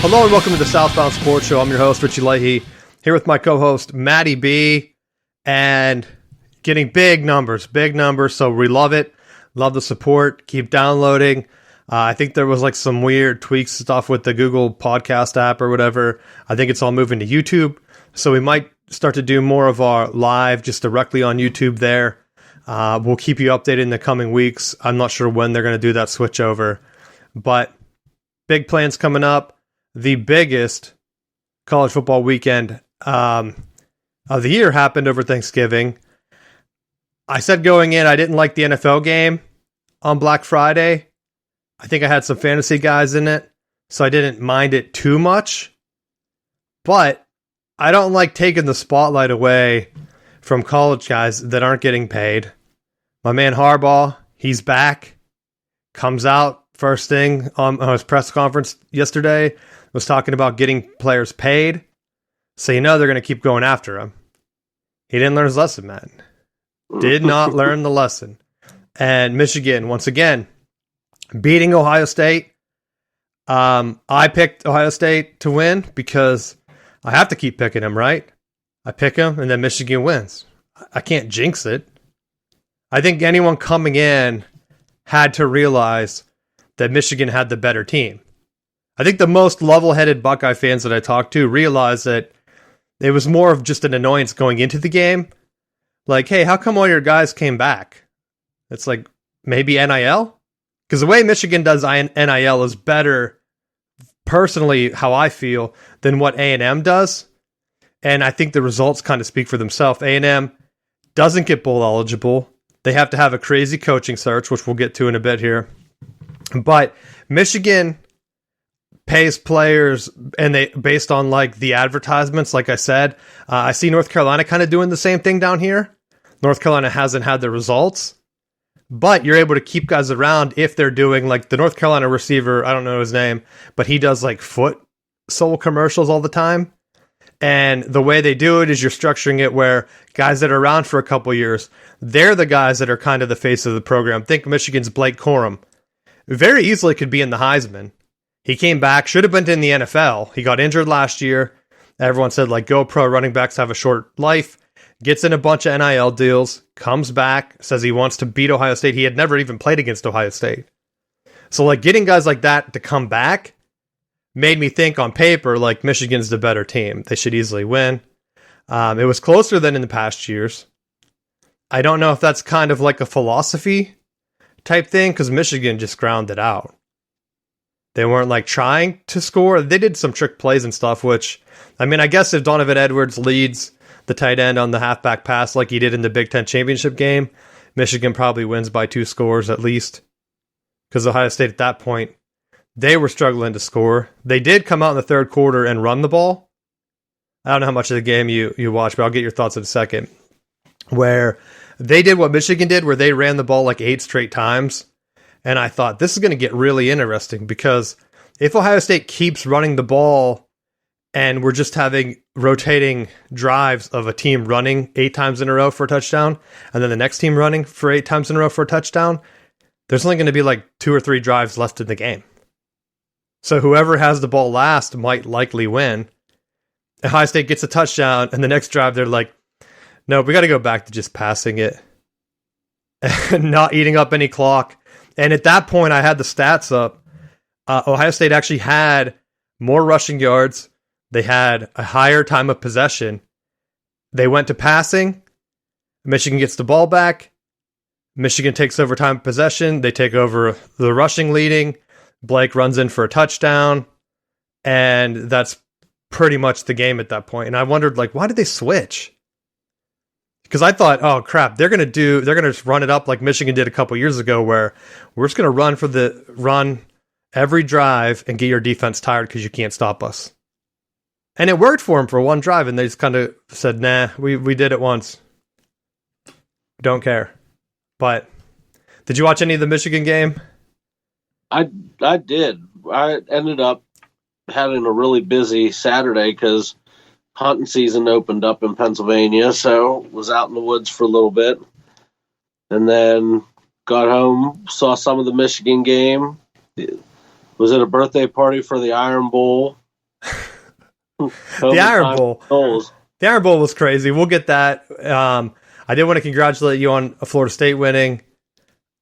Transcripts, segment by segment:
Hello and welcome to the Southbound Sports Show. I'm your host, Richie Leahy, here with my co-host, Matty B, and getting big numbers, so we love it. Love the support. Keep downloading. I think there was like some weird tweaks stuff with the Google podcast app or whatever. I think it's all moving to YouTube, so we might start to do more of our live just directly on YouTube there. We'll keep you updated in the coming weeks. I'm not sure when they're going to do that switch over, but big plans coming up. The biggest college football weekend of the year happened over Thanksgiving. I said going in, I didn't like the NFL game on Black Friday. I think I had some fantasy guys in it, so I didn't mind it too much. But I don't like taking the spotlight away from college guys that aren't getting paid. My man Harbaugh, he's back. Comes out first thing on his press conference yesterday, was talking about getting players paid. So you know they're going to keep going after him. He didn't learn his lesson, man. Did not learn the lesson. And Michigan, once again, beating Ohio State. I picked Ohio State to win because I have to keep picking him, right? I pick him, and then Michigan wins. I can't jinx it. I think anyone coming in had to realize that Michigan had the better team. I think the most level-headed Buckeye fans that I talked to realized that it was more of just an annoyance going into the game. Like, hey, how come all your guys came back? It's like, maybe NIL? Because the way Michigan does NIL is better, personally, how I feel, than what A&M does. And I think the results kind of speak for themselves. A&M doesn't get bowl eligible. They have to have a crazy coaching search, which we'll get to in a bit here. But Michigan pays players, and they based on like the advertisements. Like I said, I see North Carolina kind of doing the same thing down here. North Carolina hasn't had the results, but you're able to keep guys around if they're doing like the North Carolina receiver. I don't know his name, but he does like foot sole commercials all the time. And the way they do it is you're structuring it where guys that are around for a couple years, they're the guys that are kind of the face of the program. Think Michigan's Blake Corum. Very easily could be in the Heisman. He came back, should have been in the NFL. He got injured last year. Everyone said, like, go pro, running backs have a short life. Gets in a bunch of NIL deals, comes back, says he wants to beat Ohio State. He had never even played against Ohio State. So, like, getting guys like that to come back made me think on paper, like, Michigan's the better team. They should easily win. It was closer than in the past years. I don't know if that's kind of like a philosophy type thing, because Michigan just ground it out. They weren't like trying to score. They did some trick plays and stuff, which, I mean, I guess if Donovan Edwards leads the tight end on the halfback pass like he did in the Big Ten championship game, Michigan probably wins by 2 scores at least. Because Ohio State at that point, they were struggling to score. They did come out in the third quarter and run the ball. I don't know how much of the game you watched, but I'll get your thoughts in a second. Where they did what Michigan did, where they ran the ball like 8 straight times. And I thought, this is going to get really interesting, because if Ohio State keeps running the ball and we're just having rotating drives of a team running 8 times in a row for a touchdown, and then the next team running for 8 times in a row for a touchdown, there's only going to be like 2 or 3 drives left in the game. So whoever has the ball last might likely win. Ohio State gets a touchdown, and the next drive they're like, no, we got to go back to just passing it and not eating up any clock. And at that point, I had the stats up. Ohio State actually had more rushing yards. They had a higher time of possession. They went to passing. Michigan gets the ball back. Michigan takes over time of possession. They take over the rushing leading. Blake runs in for a touchdown. And that's pretty much the game at that point. And I wondered, like, why did they switch? Because I thought, oh crap, they're gonna just run it up like Michigan did a couple years ago, where we're just gonna run every drive and get your defense tired because you can't stop us. And it worked for them for one drive, and they just kind of said, nah, we did it once. Don't care. But did you watch any of the Michigan game? I did. I ended up having a really busy Saturday because hunting season opened up in Pennsylvania, so was out in the woods for a little bit. And then got home, saw some of the Michigan game. Was at a birthday party for the Iron Bowl The Iron Bowl. The Iron Bowl was crazy. We'll get that. I did want to congratulate you on Florida State winning.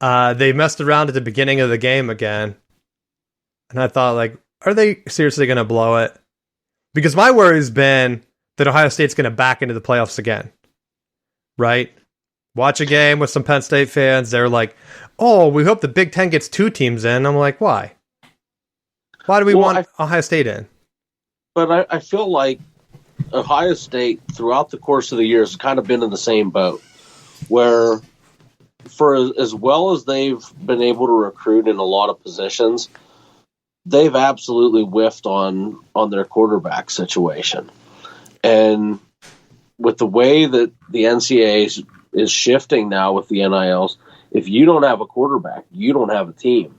They messed around at the beginning of the game again. And I thought, like, are they seriously going to blow it? Because my worry has been that Ohio State's going to back into the playoffs again. Right? Watch a game with some Penn State fans. They're like, oh, we hope the Big Ten gets 2 teams in. I'm like, why? Why do we want Ohio State in? But I feel like Ohio State, throughout the course of the years, has kind of been in the same boat, where for as well as they've been able to recruit in a lot of positions, they've absolutely whiffed on their quarterback situation. And with the way that the NCAA is shifting now with the NILs, if you don't have a quarterback, you don't have a team.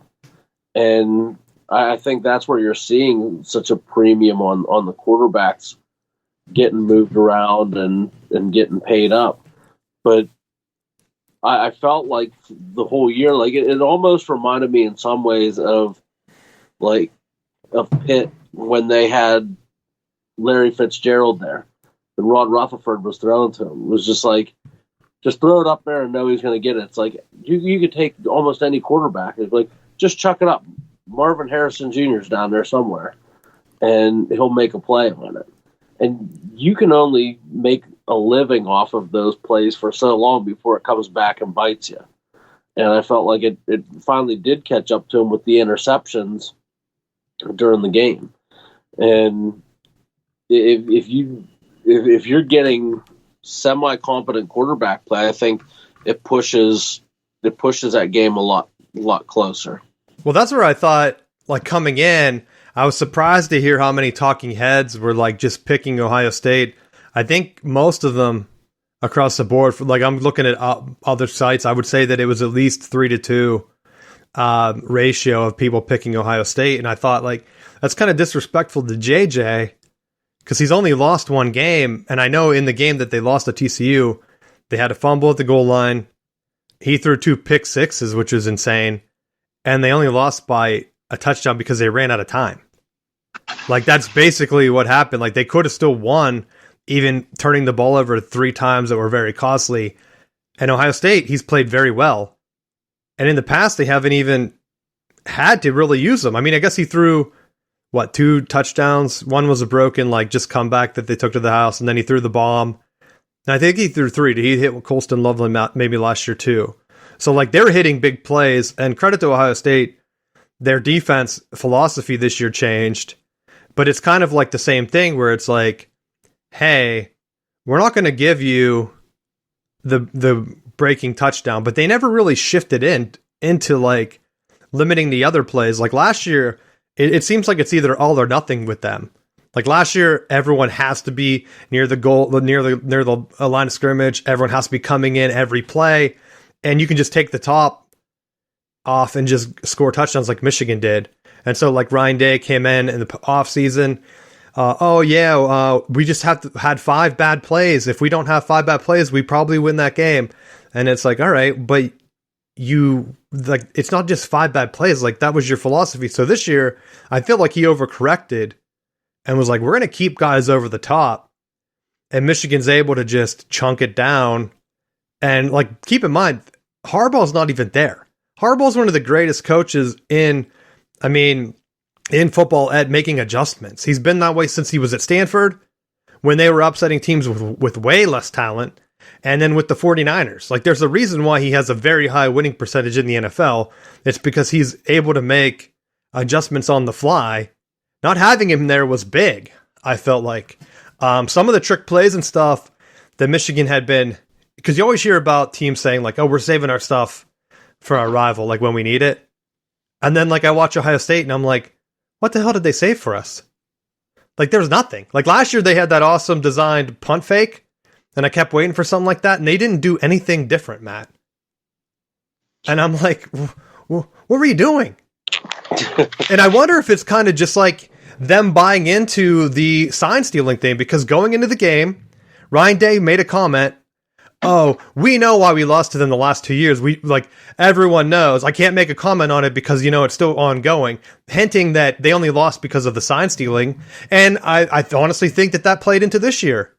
And I think that's where you're seeing such a premium on the quarterbacks getting moved around and getting paid up. But I felt like the whole year, like it almost reminded me in some ways of Pitt when they had Larry Fitzgerald there and Rod Rutherford was thrown to him. It was just like, just throw it up there and know he's going to get it. It's like you could take almost any quarterback. It's like, just chuck it up. Marvin Harrison Jr.'s down there somewhere, and he'll make a play on it. And you can only make a living off of those plays for so long before it comes back and bites you. And I felt like it finally did catch up to him with the interceptions during the game. And if you're getting semi-competent quarterback play, I think it pushes that game a lot closer. Well, that's where I thought, like, coming in, I was surprised to hear how many talking heads were, like, just picking Ohio State. I think most of them across the board, like, I'm looking at other sites, I would say that it was at least 3-2 ratio of people picking Ohio State. And I thought, like, that's kind of disrespectful to JJ because he's only lost one game. And I know in the game that they lost to TCU, they had a fumble at the goal line. He threw 2 pick sixes, which is insane. And they only lost by a touchdown because they ran out of time. Like, that's basically what happened. Like, they could have still won, even turning the ball over 3 times that were very costly. And Ohio State, he's played very well. And in the past, they haven't even had to really use him. I mean, I guess he threw, 2 touchdowns? One was a broken, like, just comeback that they took to the house, and then he threw the bomb. And I think he threw 3. He hit Colston Loveland maybe last year, too. So, like, they were hitting big plays, and credit to Ohio State, their defense philosophy this year changed, but it's kind of like the same thing where it's like, hey, we're not going to give you the breaking touchdown, but they never really shifted into, like, limiting the other plays. Like, last year, it seems like it's either all or nothing with them. Like, last year, everyone has to be near the goal, near the line of scrimmage. Everyone has to be coming in every play. And you can just take the top off and just score touchdowns like Michigan did. And so, like, Ryan Day came in the offseason. We just had 5 bad plays. If we don't have 5 bad plays, we probably win that game. And it's like, all right, but it's not just 5 bad plays. Like, that was your philosophy. So this year, I feel like he overcorrected and was like, we're going to keep guys over the top. And Michigan's able to just chunk it down. And, like, keep in mind, Harbaugh's not even there. Harbaugh's one of the greatest coaches in football at making adjustments. He's been that way since he was at Stanford when they were upsetting teams with way less talent. And then with the 49ers. Like, there's a reason why he has a very high winning percentage in the NFL. It's because he's able to make adjustments on the fly. Not having him there was big, I felt like. Some of the trick plays and stuff that Michigan had been... Because you always hear about teams saying, like, oh, we're saving our stuff for our rival, like, when we need it. And then, like, I watch Ohio State, and I'm like, what the hell did they save for us? Like, there's nothing. Like, last year, they had that awesome designed punt fake, and I kept waiting for something like that, and they didn't do anything different, Matt. And I'm like, what were you doing? And I wonder if it's kind of just, like, them buying into the sign-stealing thing, because going into the game, Ryan Day made a comment, oh, we know why we lost to them the last 2 years. Everyone knows. I can't make a comment on it because, it's still ongoing, hinting that they only lost because of the sign stealing. And I honestly think that played into this year,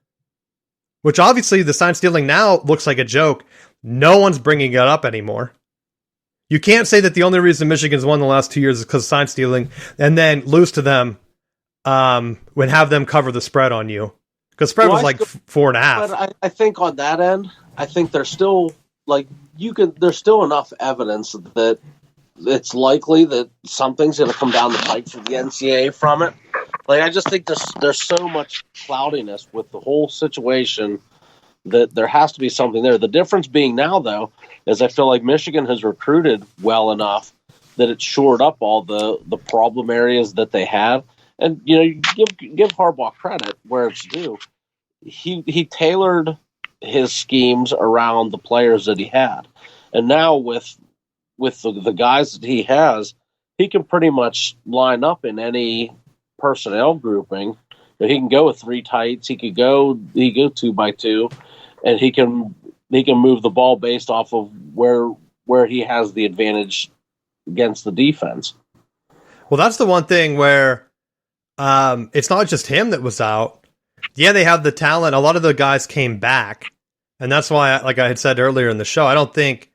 which obviously the sign stealing now looks like a joke. No one's bringing it up anymore. You can't say that the only reason Michigan's won the last 2 years is because of sign stealing and then lose to them when have them cover the spread on you. Because spread was 4.5. But I think on that end, I think there's still there's still enough evidence that it's likely that something's going to come down the pipe for the NCAA from it. I just think there's so much cloudiness with the whole situation that there has to be something there. The difference being now, though, is I feel like Michigan has recruited well enough that it's shored up all the problem areas that they had. And give Harbaugh credit where it's due. He tailored his schemes around the players that he had, and now with the guys that he has, he can pretty much line up in any personnel grouping. He can go with 3 tights. He could go 2x2, and he can move the ball based off of where he has the advantage against the defense. Well, that's the one thing where. It's not just him that was out. Yeah, they have the talent. A lot of the guys came back. And that's why, like I had said earlier in the show, I don't think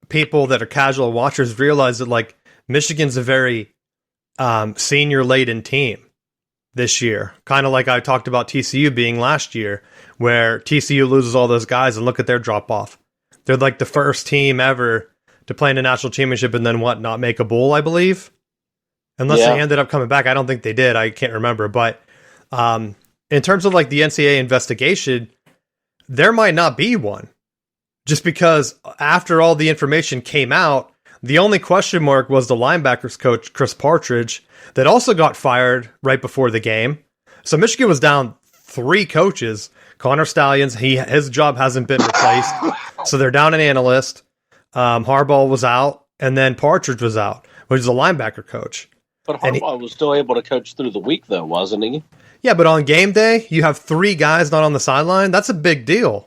people that are casual watchers realize that, Michigan's a very senior-laden team this year. Kind of like I talked about TCU being last year, where TCU loses all those guys and look at their drop-off. They're the first team ever to play in a national championship and then not make a bowl, I believe. Unless they ended up coming back. I don't think they did. I can't remember. But in terms of the NCAA investigation, there might not be one. Just because after all the information came out, the only question mark was the linebackers coach, Chris Partridge, that also got fired right before the game. So Michigan was down 3 coaches. Connor Stallions, his job hasn't been replaced. So they're down an analyst. Harbaugh was out. And then Partridge was out, which is a linebacker coach. But Harbaugh was still able to coach through the week, though, wasn't he? Yeah, but on game day, you have 3 guys not on the sideline. That's a big deal.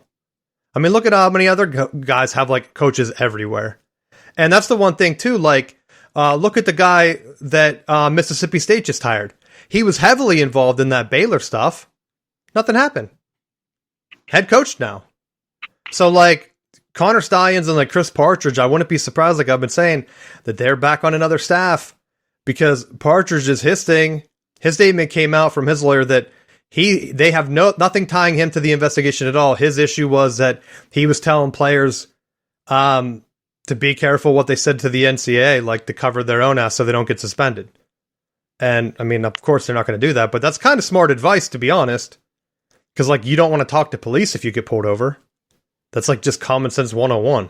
I mean, look at how many other guys have coaches everywhere. And that's the one thing, too. Look at the guy that Mississippi State just hired. He was heavily involved in that Baylor stuff. Nothing happened. Head coach now. So, Connor Stallions and Chris Partridge, I wouldn't be surprised, I've been saying, that they're back on another staff. Because Partridge is his thing. His statement came out from his lawyer that they have nothing tying him to the investigation at all. His issue was that he was telling players to be careful what they said to the NCAA, to cover their own ass so they don't get suspended. And, I mean, of course they're not going to do that, but that's kind of smart advice, to be honest. Because, you don't want to talk to police if you get pulled over. That's, just common sense 101.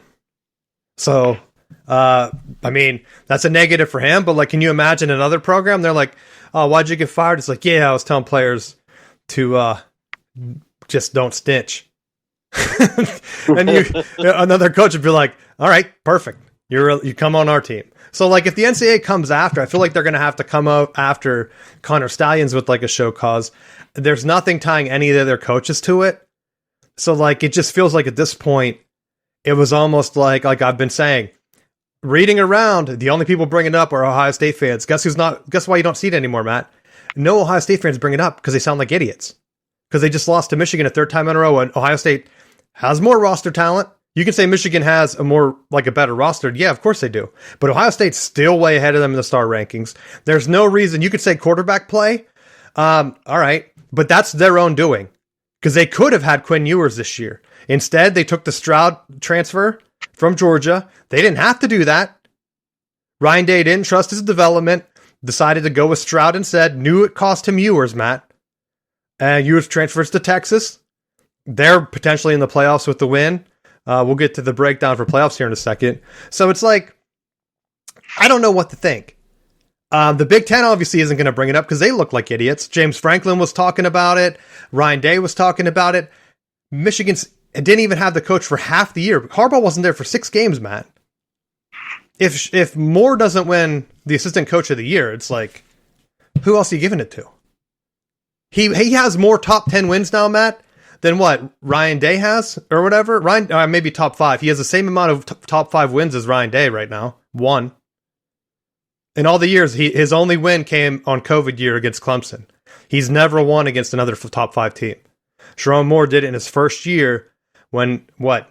So... I mean, that's a negative for him, but can you imagine another program? They're like, oh, why'd you get fired? It's yeah, I was telling players to just don't snitch. And another coach would be like, all right, perfect. You come on our team. So if the NCAA comes after, I feel like they're going to have to come up after Connor Stallions with a show cause. There's nothing tying any of their coaches to it. So it just feels like at this point, it was almost like I've been saying, reading around, the only people bringing it up are Ohio State fans. Guess why you don't see it anymore, Matt? No Ohio State fans bring it up because they sound like idiots. Because they just lost to Michigan a 3rd time in a row, and Ohio State has more roster talent. You can say Michigan has a better roster. Yeah, of course they do. But Ohio State's still way ahead of them in the star rankings. There's no reason. You could say quarterback play. All right. But that's their own doing. Because they could have had Quinn Ewers this year. Instead, they took the Stroud transfer from Georgia. They didn't have to do that. Ryan Day didn't trust his development, decided to go with Stroud instead, knew it cost him Ewers, Matt. And Ewers transfers to Texas. They're potentially in the playoffs with the win. We'll get to the breakdown for playoffs here in a second. So it's I don't know what to think. The Big Ten obviously isn't going to bring it up because they look like idiots. James Franklin was talking about it. Ryan Day was talking about it. Michigan didn't even have the coach for half the year. Harbaugh wasn't there for 6 games, Matt. If Moore doesn't win the assistant coach of the year, it's who else are you giving it to? He has more top 10 wins now, Matt, than what Ryan Day has or whatever. Ryan, maybe top 5. He has the same amount of top 5 wins as Ryan Day right now. 1. In all the years, his only win came on COVID year against Clemson. He's never won against another top 5 team. Sherrone Moore did it in his first year when what?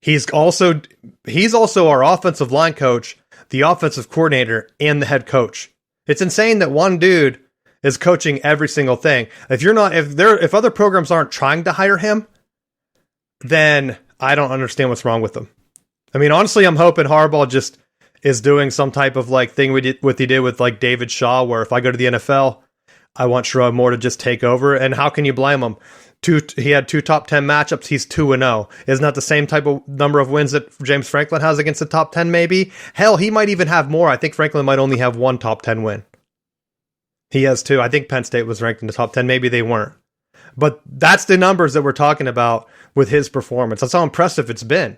He's also our offensive line coach, the offensive coordinator, and the head coach. It's insane that one dude is coaching every single thing. If other programs aren't trying to hire him, then I don't understand what's wrong with them. I mean, honestly, I'm hoping Harbaugh just is doing some type of like thing what he did with like David Shaw, where if I go to the NFL, I want Sherrone Moore to just take over. And how can you blame him? He had 2 top 10 matchups. He's 2-0. Isn't that the same type of number of wins that James Franklin has against the top 10? Maybe. Hell, he might even have more. I think Franklin might only have 1 top 10 win. He has 2. I think Penn State was ranked in the top 10. Maybe they weren't. But that's the numbers that we're talking about with his performance. That's how impressive it's been.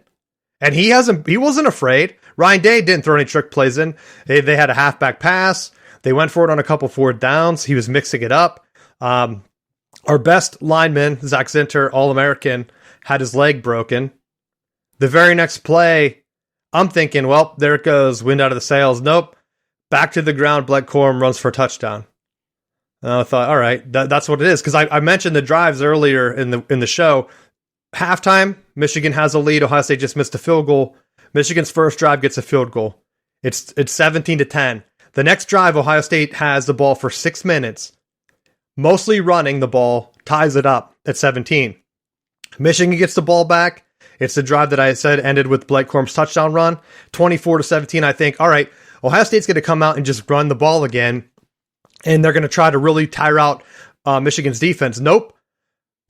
And he wasn't afraid. Ryan Day didn't throw any trick plays in. They had a halfback pass. They went for it on a couple 4th downs. He was mixing it up. Our best lineman, Zach Zinter, All-American, had his leg broken. The very next play, I'm thinking, well, there it goes. Wind out of the sails. Nope. Back to the ground. Blake Corum runs for a touchdown. And I thought, all right, that's what it is. Because I mentioned the drives earlier in the show. Halftime, Michigan has a lead. Ohio State just missed a field goal. Michigan's first drive gets a field goal. It's 17-10. The next drive, Ohio State has the ball for 6 minutes. Mostly running the ball, ties it up at 17. Michigan gets the ball back. It's the drive that I said ended with Blake Corum's touchdown run. 24-17, I think, all right, Ohio State's going to come out and just run the ball again, and they're going to try to really tire out Michigan's defense. Nope.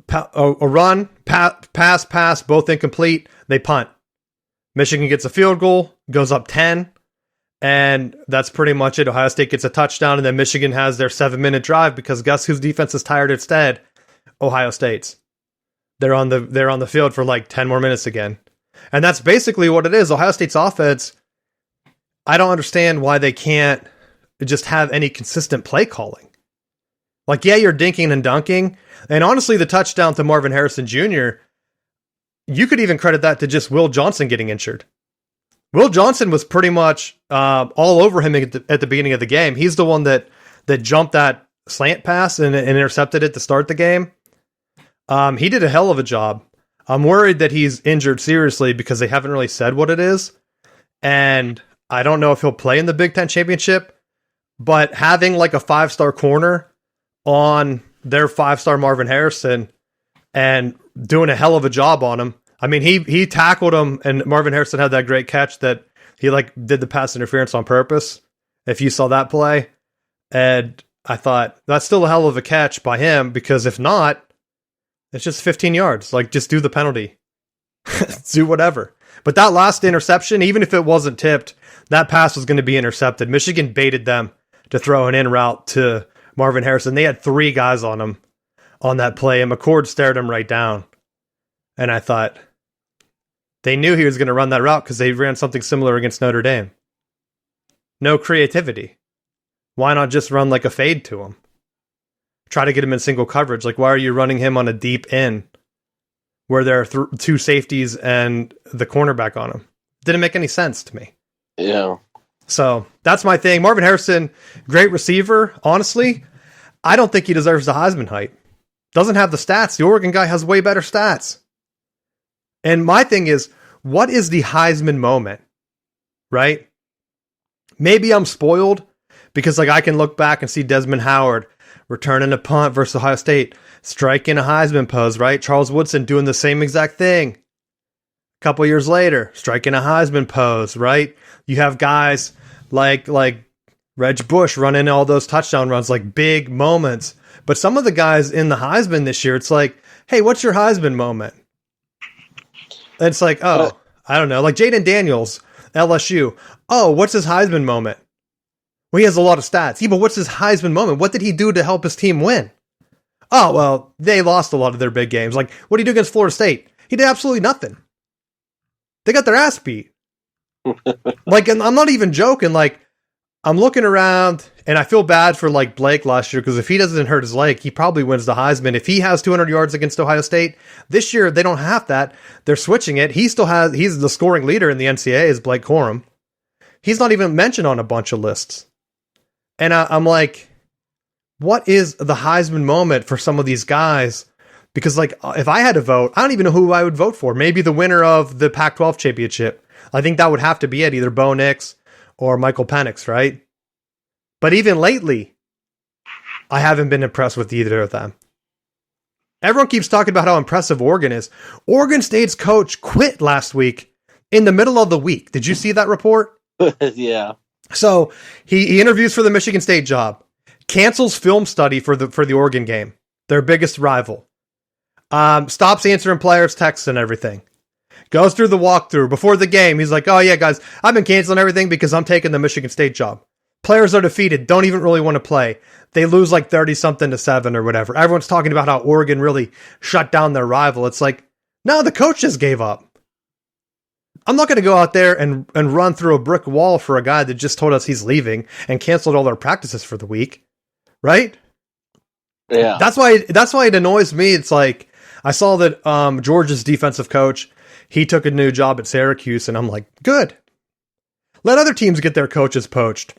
A run, pass, both incomplete. They punt. Michigan gets a field goal, goes up 10. And that's pretty much it. Ohio State gets a touchdown, and then Michigan has their 7-minute drive because guess whose defense is tired instead? Ohio State's. They're on the field for like 10 more minutes again. And that's basically what it is. Ohio State's offense, I don't understand why they can't just have any consistent play calling. Like, yeah, you're dinking and dunking. And honestly, the touchdown to Marvin Harrison Jr., you could even credit that to just Will Johnson getting injured. Will Johnson was pretty much all over him at the beginning of the game. He's the one that jumped that slant pass and intercepted it to start the game. He did a hell of a job. I'm worried that he's injured seriously because they haven't really said what it is. And I don't know if he'll play in the Big Ten Championship. But having like a 5-star corner on their 5-star Marvin Harrison and doing a hell of a job on him. I mean, he tackled him, and Marvin Harrison had that great catch that he like did the pass interference on purpose. If you saw that play, and I thought that's still a hell of a catch by him because if not, it's just 15 yards. Like just do the penalty, do whatever. But that last interception, even if it wasn't tipped, that pass was going to be intercepted. Michigan baited them to throw an in route to Marvin Harrison. They had 3 guys on him on that play, and McCord stared him right down. And I thought, they knew he was going to run that route because they ran something similar against Notre Dame. No creativity. Why not just run like a fade to him? Try to get him in single coverage. Like, why are you running him on a deep in where there are 2 safeties and the cornerback on him? Didn't make any sense to me. Yeah. So that's my thing. Marvin Harrison, great receiver. Honestly, I don't think he deserves the Heisman hype. Doesn't have the stats. The Oregon guy has way better stats. And my thing is, what is the Heisman moment? Right? Maybe I'm spoiled because like I can look back and see Desmond Howard returning a punt versus Ohio State, striking a Heisman pose, right? Charles Woodson doing the same exact thing. A couple years later, striking a Heisman pose, right? You have guys like Reg Bush running all those touchdown runs, like big moments. But some of the guys in the Heisman this year, it's like, hey, what's your Heisman moment? And it's like, oh, I don't know. Like Jaden Daniels, LSU. Oh, what's his Heisman moment? Well, he has a lot of stats. Yeah, but what's his Heisman moment? What did he do to help his team win? Oh, well, they lost a lot of their big games. Like, what did he do against Florida State? He did absolutely nothing. They got their ass beat. Like, and I'm not even joking. Like, I'm looking around, and I feel bad for like Blake last year because if he doesn't hurt his leg, he probably wins the Heisman. If he has 200 yards against Ohio State this year, they don't have that. They're switching it. He's the scoring leader in the NCAA is Blake Corum. He's not even mentioned on a bunch of lists. And I'm like, what is the Heisman moment for some of these guys? Because like, if I had to vote, I don't even know who I would vote for. Maybe the winner of the Pac-12 championship. I think that would have to be it, either Bo Nix or Michael Penix, right? But even lately, I haven't been impressed with either of them. Everyone keeps talking about how impressive Oregon is. Oregon State's coach quit last week in the middle of the week. Did you see that report? Yeah. So he interviews for the Michigan State job, cancels film study for the Oregon game, their biggest rival. Stops answering players' texts and everything. Goes through the walkthrough before the game. He's like, oh yeah, guys, I've been canceling everything because I'm taking the Michigan State job. Players are defeated, don't even really want to play. They lose like 30-something to 7 or whatever. Everyone's talking about how Oregon really shut down their rival. It's like, no, the coach just gave up. I'm not going to go out there and run through a brick wall for a guy that just told us he's leaving and canceled all their practices for the week. Right? Yeah. That's why it annoys me. It's like, I saw that Georgia's defensive coach, he took a new job at Syracuse, and I'm like, good. Let other teams get their coaches poached.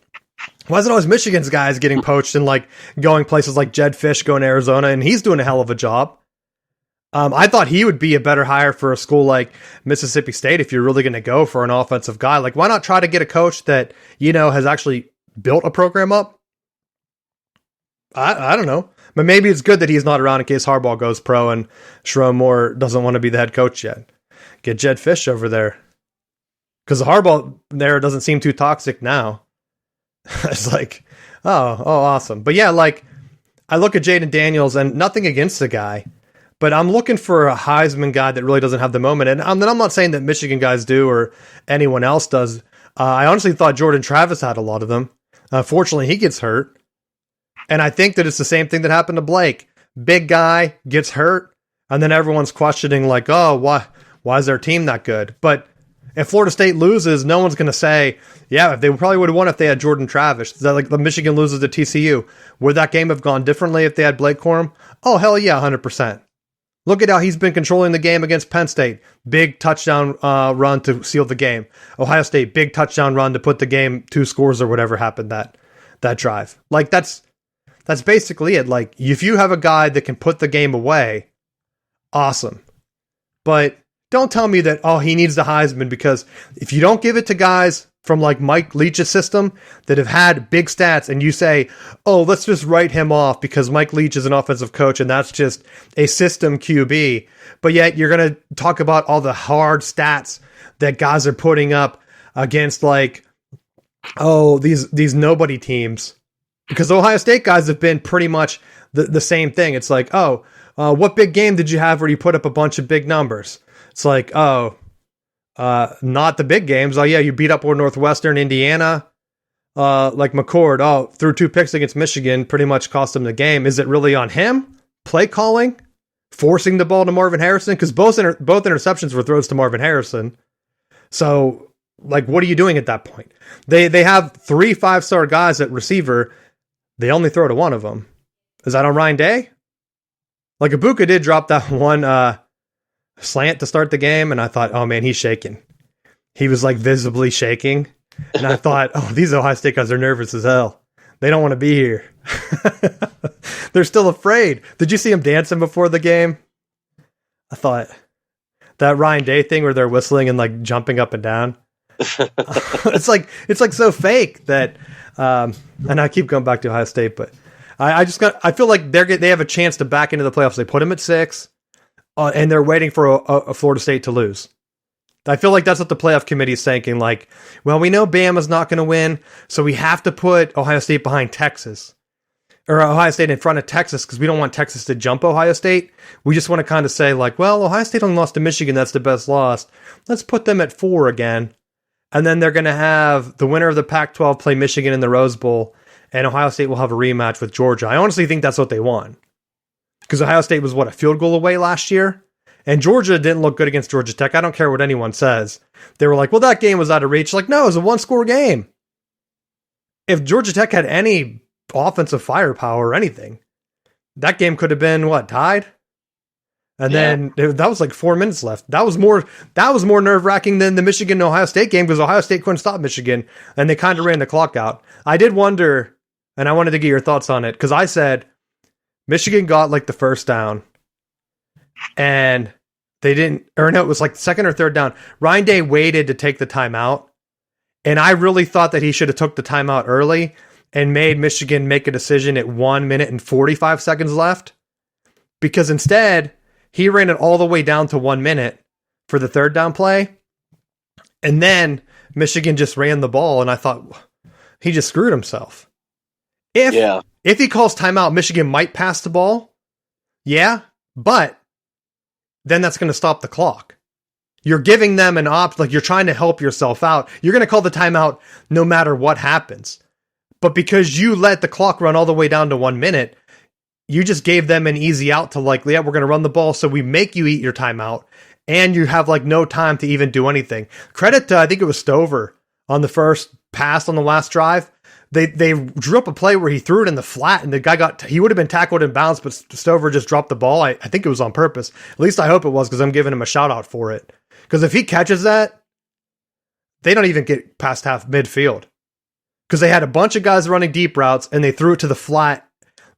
Why is it always Michigan's guys getting poached and like going places like Jed Fish going to Arizona, and he's doing a hell of a job? I thought he would be a better hire for a school like Mississippi State if you're really going to go for an offensive guy. Like, why not try to get a coach that, has actually built a program up? I don't know. But maybe it's good that he's not around in case Harbaugh goes pro and Sherrone Moore doesn't want to be the head coach yet. Get Jed Fish over there. Because the Harbaugh there doesn't seem too toxic now. It's like, oh, awesome. But yeah, like, I look at Jaden Daniels, and nothing against the guy, but I'm looking for a Heisman guy that really doesn't have the moment. And I'm not saying that Michigan guys do or anyone else does. I honestly thought Jordan Travis had a lot of them. Fortunately, he gets hurt. And I think that it's the same thing that happened to Blake. Big guy gets hurt, and then everyone's questioning, like, oh, why is their team that good? But if Florida State loses, no one's going to say, yeah, they probably would have won if they had Jordan Travis. Is that like the Michigan loses to TCU? Would that game have gone differently if they had Blake Corum? Oh, hell yeah, 100%. Look at how he's been controlling the game against Penn State. Big touchdown run to seal the game. Ohio State, big touchdown run to put the game 2 scores or whatever happened that drive. Like, that's basically it. Like, if you have a guy that can put the game away, awesome. But don't tell me that, oh, he needs the Heisman, because if you don't give it to guys from like Mike Leach's system that have had big stats, and you say, oh, let's just write him off because Mike Leach is an offensive coach and that's just a system QB, but yet you're going to talk about all the hard stats that guys are putting up against like, oh, these nobody teams, because Ohio State guys have been pretty much the same thing. It's like, oh, what big game did you have where you put up a bunch of big numbers? It's like, oh, not the big games. Oh yeah, you beat up Northwestern, Indiana, like McCord. Oh, threw 2 picks against Michigan, pretty much cost him the game. Is it really on him? Play calling, forcing the ball to Marvin Harrison, because both interceptions were throws to Marvin Harrison. So, like, what are you doing at that point? They have 3 5-star guys at receiver. They only throw to one of them. Is that on Ryan Day? Like, Ibuka did drop that one slant to start the game, and I thought, oh man, he's shaking. He was like visibly shaking, and I thought, oh, these Ohio State guys are nervous as hell. They don't want to be here. They're still afraid. Did you see him dancing before the game? I thought that Ryan Day thing where they're whistling and like jumping up and down. It's like so fake that, and I keep going back to Ohio State, but I feel like they have a chance to back into the playoffs. They put him at 6. And they're waiting for a Florida State to lose. I feel like that's what the playoff committee is thinking. Like, well, we know Bama's not going to win, so we have to put Ohio State behind Texas. Or Ohio State in front of Texas, because we don't want Texas to jump Ohio State. We just want to kind of say, like, well, Ohio State only lost to Michigan. That's the best loss. Let's put them at 4 again. And then they're going to have the winner of the Pac-12 play Michigan in the Rose Bowl, and Ohio State will have a rematch with Georgia. I honestly think that's what they want. Because Ohio State was, a field goal away last year? And Georgia didn't look good against Georgia Tech. I don't care what anyone says. They were like, well, that game was out of reach. Like, no, it was a 1-score game. if Georgia Tech had any offensive firepower or anything, that game could have been tied? And then that was like 4 minutes left. That was more nerve-wracking than the Michigan-Ohio State game because Ohio State couldn't stop Michigan, and they kind of ran the clock out. I did wonder, and I wanted to get your thoughts on it, because I said Michigan got like the first down, and they didn't, or no, it was like second or third down. Ryan Day waited to take the timeout, and I really thought that he should have took the timeout early and made Michigan make a decision at 1 minute and 45 seconds left, because instead he ran it all the way down to 1 minute for the third down play. And then Michigan just ran the ball. And I thought he just screwed himself. If he calls timeout, Michigan might pass the ball. Yeah. But then that's going to stop the clock. You're giving them an like you're trying to help yourself out. You're going to call the timeout no matter what happens. But because you let the clock run all the way down to 1 minute, you just gave them an easy out to we're going to run the ball, so we make you eat your timeout, and you have no time to even do anything. Credit to, I think it was Stover on the first pass on the last drive. They drew up a play where he threw it in the flat, and the guy he would have been tackled in bounds, but Stover just dropped the ball. I think it was on purpose. At least I hope it was, because I'm giving him a shout out for it. Because if he catches that, they don't even get past half midfield. Because they had a bunch of guys running deep routes, and they threw it to the flat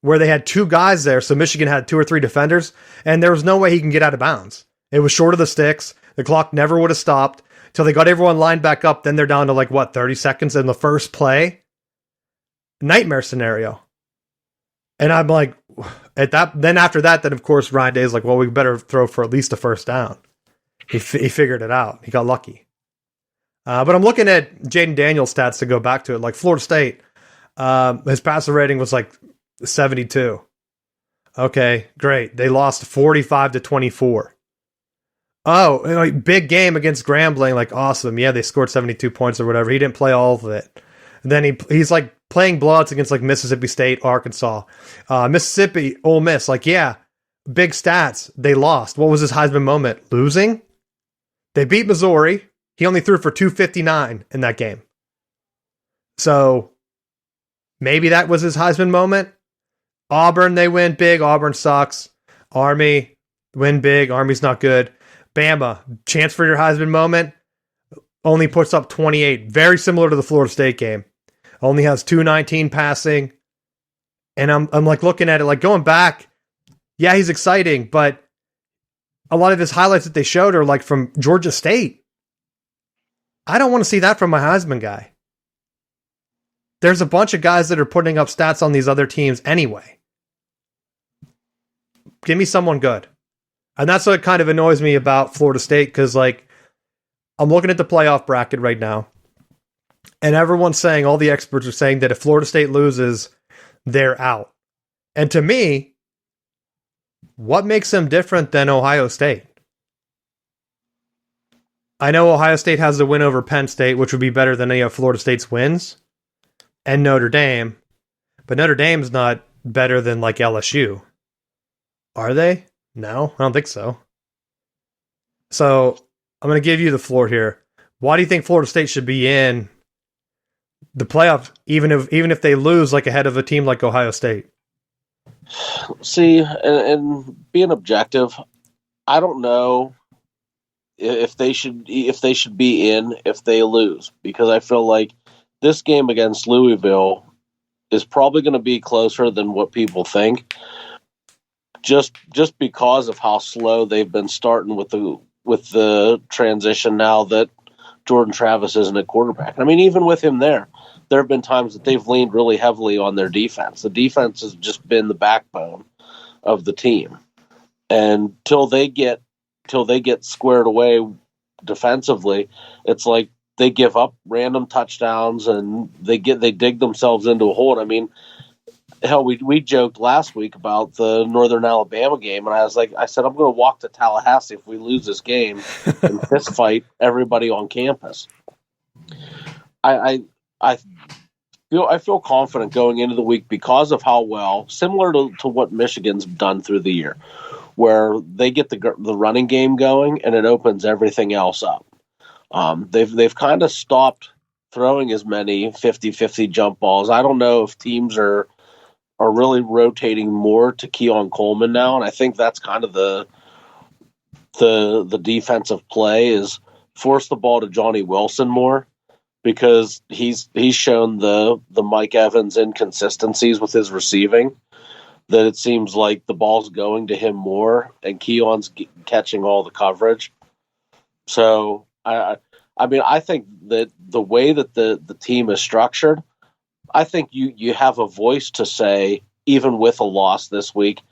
where they had two guys there, so Michigan had 2 or 3 defenders, and there was no way he can get out of bounds. It was short of the sticks. The clock never would have stopped till they got everyone lined back up. Then they're down to 30 seconds in the first play. Nightmare scenario. And I'm like, then after that, of course Ryan Day's like, well, we better throw for at least a first down. He figured it out. He got lucky. But I'm looking at Jaden Daniels' stats to go back to it. Like Florida State, his passer rating was 72. Okay, great. They lost 45-24. Oh, big game against Grambling, awesome. Yeah, they scored 72 points or whatever. He didn't play all of it. And then he's playing blowouts against Mississippi State, Arkansas, Mississippi, Ole Miss. Yeah, big stats. They lost. What was his Heisman moment? Losing? They beat Missouri. He only threw for 259 in that game. So maybe that was his Heisman moment. Auburn, they win big. Auburn sucks. Army, win big. Army's not good. Bama, chance for your Heisman moment. Only puts up 28. Very similar to the Florida State game. Only has 219 passing. And I'm looking at it, going back. Yeah, he's exciting, but a lot of his highlights that they showed are from Georgia State. I don't want to see that from my Heisman guy. There's a bunch of guys that are putting up stats on these other teams anyway. Give me someone good. And that's what kind of annoys me about Florida State, because I'm looking at the playoff bracket right now, and everyone's saying, all the experts are saying that if Florida State loses, they're out. And to me, what makes them different than Ohio State? I know Ohio State has the win over Penn State, which would be better than any of Florida State's wins, and Notre Dame. But Notre Dame's not better than LSU. Are they? No, I don't think so. So I'm going to give you the floor here. Why do you think Florida State should be in the playoff, even if they lose ahead of a team like Ohio State? See, and being objective, I don't know if they should be in if they lose, because I feel like this game against Louisville is probably going to be closer than what people think. Just because of how slow they've been starting with the transition now that Jordan Travis isn't at quarterback. I mean, even with him there have been times that they've leaned really heavily on their defense. The defense has just been the backbone of the team. And till they get squared away defensively, it's like they give up random touchdowns and they dig themselves into a hole. I mean, hell, we joked last week about the Northern Alabama game, and I said, I'm going to walk to Tallahassee if we lose this game and fist fight everybody on campus. I feel confident going into the week because of how well, similar to what Michigan's done through the year, where they get the running game going and it opens everything else up. They've kind of stopped throwing as many 50-50 jump balls. I don't know if teams are really rotating more to Keon Coleman now, and I think that's kind of the defensive play is force the ball to Johnny Wilson more, because he's shown the Mike Evans inconsistencies with his receiving, that it seems like the ball's going to him more and Keon's catching all the coverage. So I mean, I think that the way that the team is structured, I think you have a voice to say, even with a loss this week,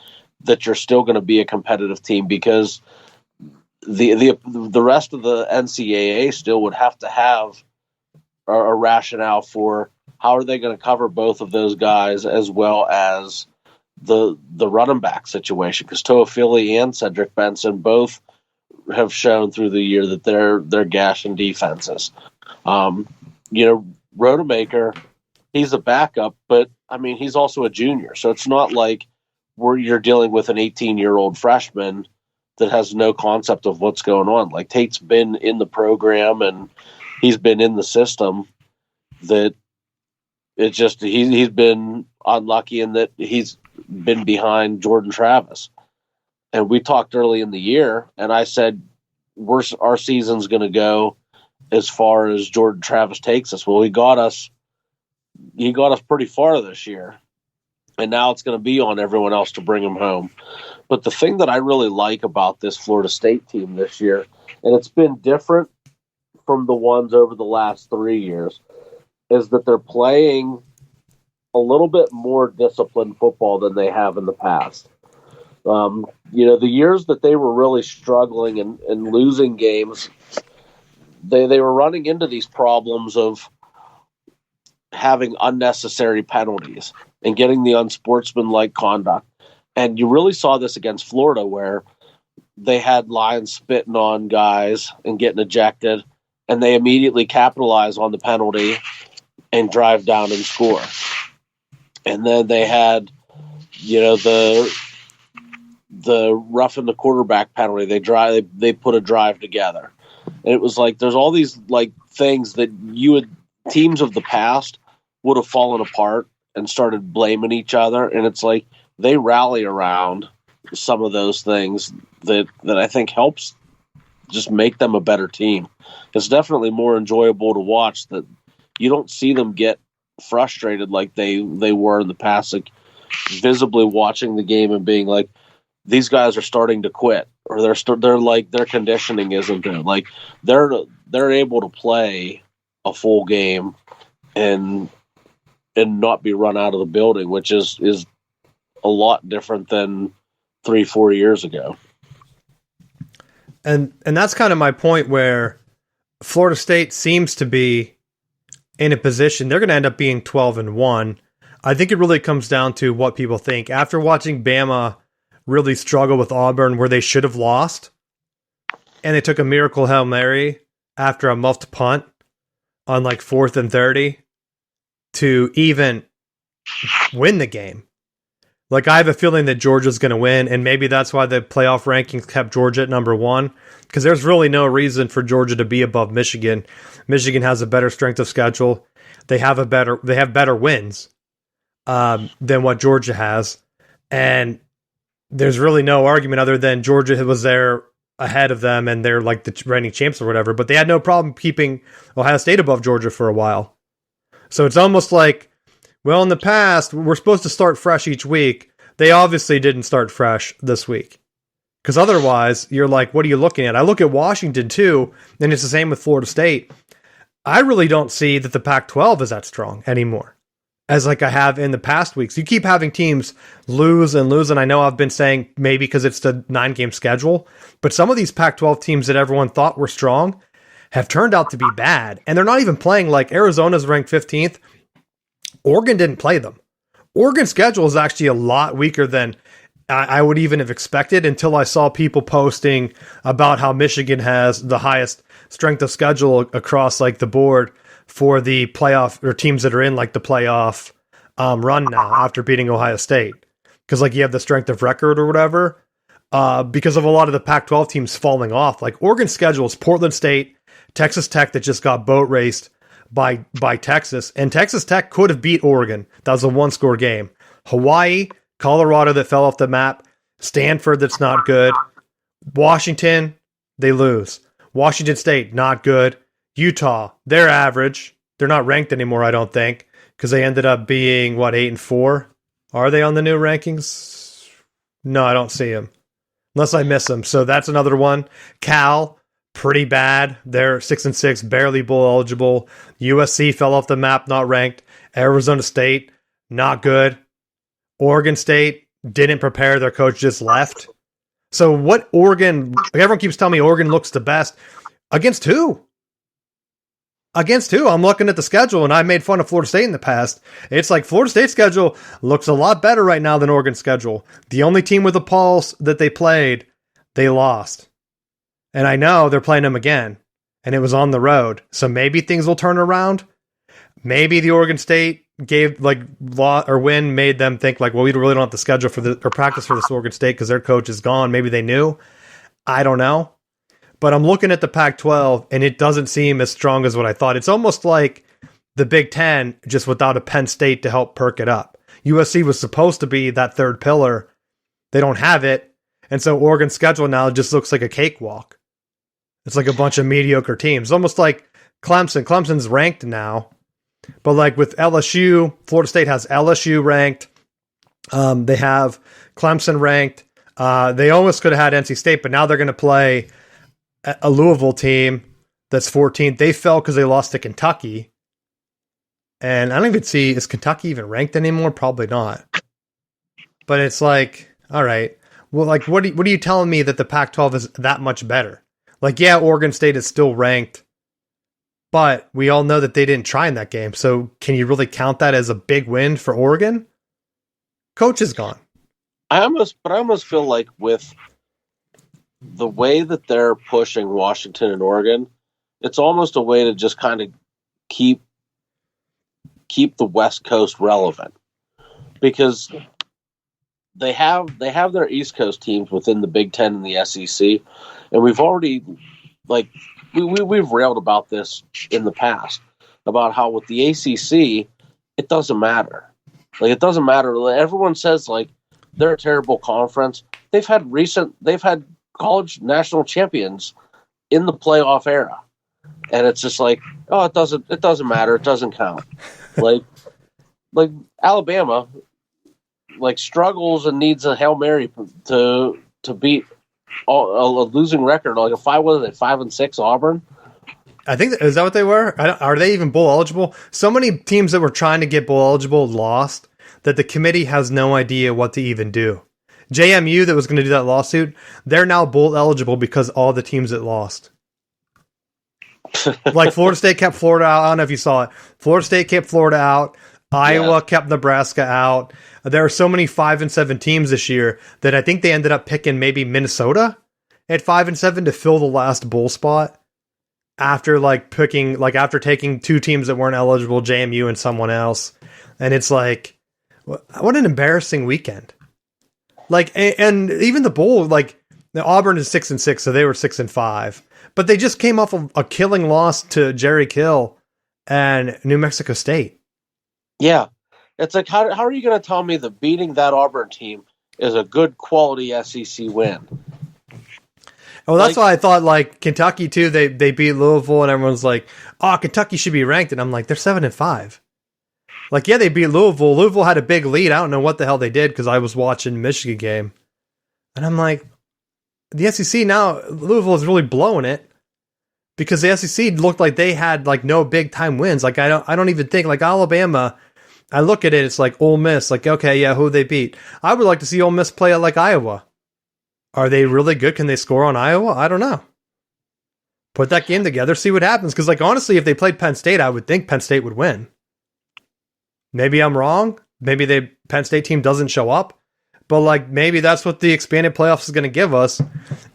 that you're still going to be a competitive team, because the rest of the NCAA still would have to have a rationale for how are they going to cover both of those guys, as well as the running back situation, because Toafili and Cedric Benson both have shown through the year that they're gashing defenses. Rodemaker, he's a backup, but I mean, he's also a junior, so it's not like you're dealing with an 18-year-old freshman that has no concept of what's going on. Like, Tate's been in the program and he's been in the system. That it's just he's been unlucky in that he's been behind Jordan Travis. And we talked early in the year, and I said our season's going to go as far as Jordan Travis takes us. Well, he got us pretty far this year, and now it's going to be on everyone else to bring him home. But the thing that I really like about this Florida State team this year, and it's been different from the ones over the last 3 years, is that they're playing a little bit more disciplined football than they have in the past. The years that they were really struggling and losing games, they were running into these problems of having unnecessary penalties and getting the unsportsmanlike conduct. And you really saw this against Florida, where they had lines spitting on guys and getting ejected, and they immediately capitalize on the penalty and drive down and score. And then they had, the roughing the quarterback penalty. They put a drive together, and it was like there's all these like things that teams of the past would have fallen apart and started blaming each other, and it's like they rally around some of those things that I think helps just make them a better team. It's definitely more enjoyable to watch, that you don't see them get frustrated like they were in the past, like visibly watching the game and being like, these guys are starting to quit, or they're like, their conditioning isn't there. Like they're able to play a full game and not be run out of the building, which is a lot different than 3-4 years ago. And that's kind of my point, where Florida State seems to be in a position they're going to end up being 12-1. I think it really comes down to what people think. After watching Bama really struggle with Auburn, where they should have lost, and they took a miracle Hail Mary after a muffed punt on like 4th and 30 to even win the game. Like, I have a feeling that Georgia's going to win, and maybe that's why the playoff rankings kept Georgia at number 1, because there's really no reason for Georgia to be above Michigan. Michigan has a better strength of schedule. They have better wins than what Georgia has, and there's really no argument other than Georgia was there ahead of them, and they're like the reigning champs or whatever. But they had no problem keeping Ohio State above Georgia for a while. So it's almost like, well, in the past, we're supposed to start fresh each week. They obviously didn't start fresh this week. Because otherwise, you're like, what are you looking at? I look at Washington, too, and it's the same with Florida State. I really don't see that the Pac-12 is that strong anymore, as like I have in the past weeks. You keep having teams lose, and I know I've been saying maybe because it's the 9-game schedule, but some of these Pac-12 teams that everyone thought were strong have turned out to be bad, and they're not even playing. Like, Arizona's ranked 15th. Oregon didn't play them. Oregon's schedule is actually a lot weaker than I would even have expected, until I saw people posting about how Michigan has the highest strength of schedule across like the board for the playoff, or teams that are in like the playoff run now after beating Ohio State. Because like you have the strength of record or whatever, because of a lot of the Pac-12 teams falling off. Like, Oregon's schedule is Portland State, Texas Tech that just got boat raced by Texas. And Texas Tech could have beat Oregon. That was a one-score game. Hawaii, Colorado that fell off the map. Stanford that's not good. Washington, they lose. Washington State, not good. Utah, they're average. They're not ranked anymore, I don't think, because they ended up being, 8-4? Are they on the new rankings? No, I don't see them. Unless I miss them. So that's another one. Cal, pretty bad. They're 6-6, barely bowl eligible. USC fell off the map, not ranked. Arizona State, not good. Oregon State didn't prepare. Their coach just left. So what Oregon, everyone keeps telling me Oregon looks the best. Against who? Against who? I'm looking at the schedule, and I made fun of Florida State in the past. It's like Florida State's schedule looks a lot better right now than Oregon's schedule. The only team with a pulse that they played, they lost. And I know they're playing them again, and it was on the road. So maybe things will turn around. Maybe the Oregon State win made them think we really don't have the schedule or practice for this Oregon State because their coach is gone. Maybe they knew. I don't know. But I'm looking at the Pac-12, and it doesn't seem as strong as what I thought. It's almost like the Big Ten, just without a Penn State to help perk it up. USC was supposed to be that third pillar. They don't have it. And so Oregon's schedule now just looks like a cakewalk. It's like a bunch of mediocre teams. Almost like Clemson. Clemson's ranked now. But with LSU, Florida State has LSU ranked. They have Clemson ranked. They almost could have had NC State, but now they're going to play a Louisville team that's 14th. They fell because they lost to Kentucky. And I don't even see, is Kentucky even ranked anymore? Probably not. But it's all right. Well, what are you telling me that the Pac-12 is that much better? Oregon State is still ranked, but we all know that they didn't try in that game. So can you really count that as a big win for Oregon? Coach is gone. I almost feel like with the way that they're pushing Washington and Oregon, it's almost a way to just kind of keep the West Coast relevant, because they have their East Coast teams within the Big Ten and the SEC, and we've already we've railed about this in the past about how with the ACC it doesn't matter. It doesn't matter. Everyone says they're a terrible conference. They've had college national champions in the playoff era, and it's just it doesn't matter. It doesn't count. Alabama struggles and needs a Hail Mary to beat a losing record. If 5-6 Auburn. I think is that what they were? Are they even bowl eligible? So many teams that were trying to get bowl eligible lost that the committee has no idea what to even do. JMU that was going to do that lawsuit, they're now bowl eligible because all the teams that lost. Florida State kept Florida out. I don't know if you saw it. Florida State kept Florida out. Iowa kept Nebraska out. There are so many 5-7 teams this year that I think they ended up picking maybe Minnesota at 5-7 to fill the last bowl spot after after taking two teams that weren't eligible, JMU and someone else. And it's what an embarrassing weekend. And even the bowl, the Auburn is 6-6, so they were 6-5. But they just came off of a killing loss to Jerry Kill and New Mexico State. Yeah. It's how are you going to tell me that beating that Auburn team is a good quality SEC win? Well, that's why I thought Kentucky too. They beat Louisville, and everyone's Kentucky should be ranked, and I'm they're 7-5. They beat Louisville. Louisville had a big lead. I don't know what the hell they did because I was watching Michigan game, and I'm the SEC now. Louisville is really blowing it because the SEC looked like they had no big time wins. I don't even think Alabama. I look at it, it's Ole Miss. Okay, yeah, who they beat? I would like to see Ole Miss play at Iowa. Are they really good? Can they score on Iowa? I don't know. Put that game together, see what happens. Because honestly, if they played Penn State, I would think Penn State would win. Maybe I'm wrong. Maybe the Penn State team doesn't show up. But maybe that's what the expanded playoffs is going to give us. An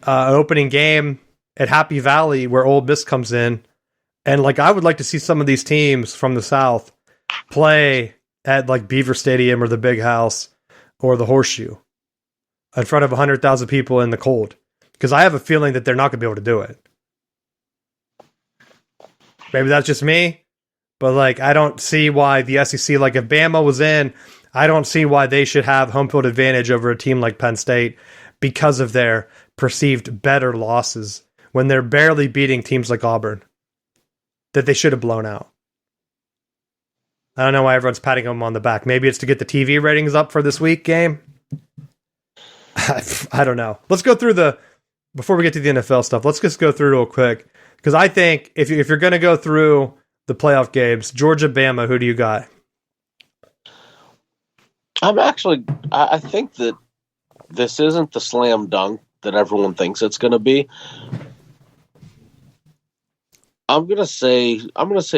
opening game at Happy Valley where Ole Miss comes in. And I would like to see some of these teams from the South play at Beaver Stadium or the Big House or the Horseshoe in front of 100,000 people in the cold. Because I have a feeling that they're not going to be able to do it. Maybe that's just me. But like, I don't see why the SEC, like if Bama was in, I don't see why they should have home field advantage over a team like Penn State because of their perceived better losses when they're barely beating teams like Auburn that they should have blown out. I don't know why everyone's patting them on the back. Maybe it's to get the TV ratings up for this week game. I don't know. Let's go through before we get to the NFL stuff, let's just go through real quick. Because I think if you're going to go through the playoff games, Georgia, Bama, who do you got? I think that this isn't the slam dunk that everyone thinks it's going to be. I'm gonna say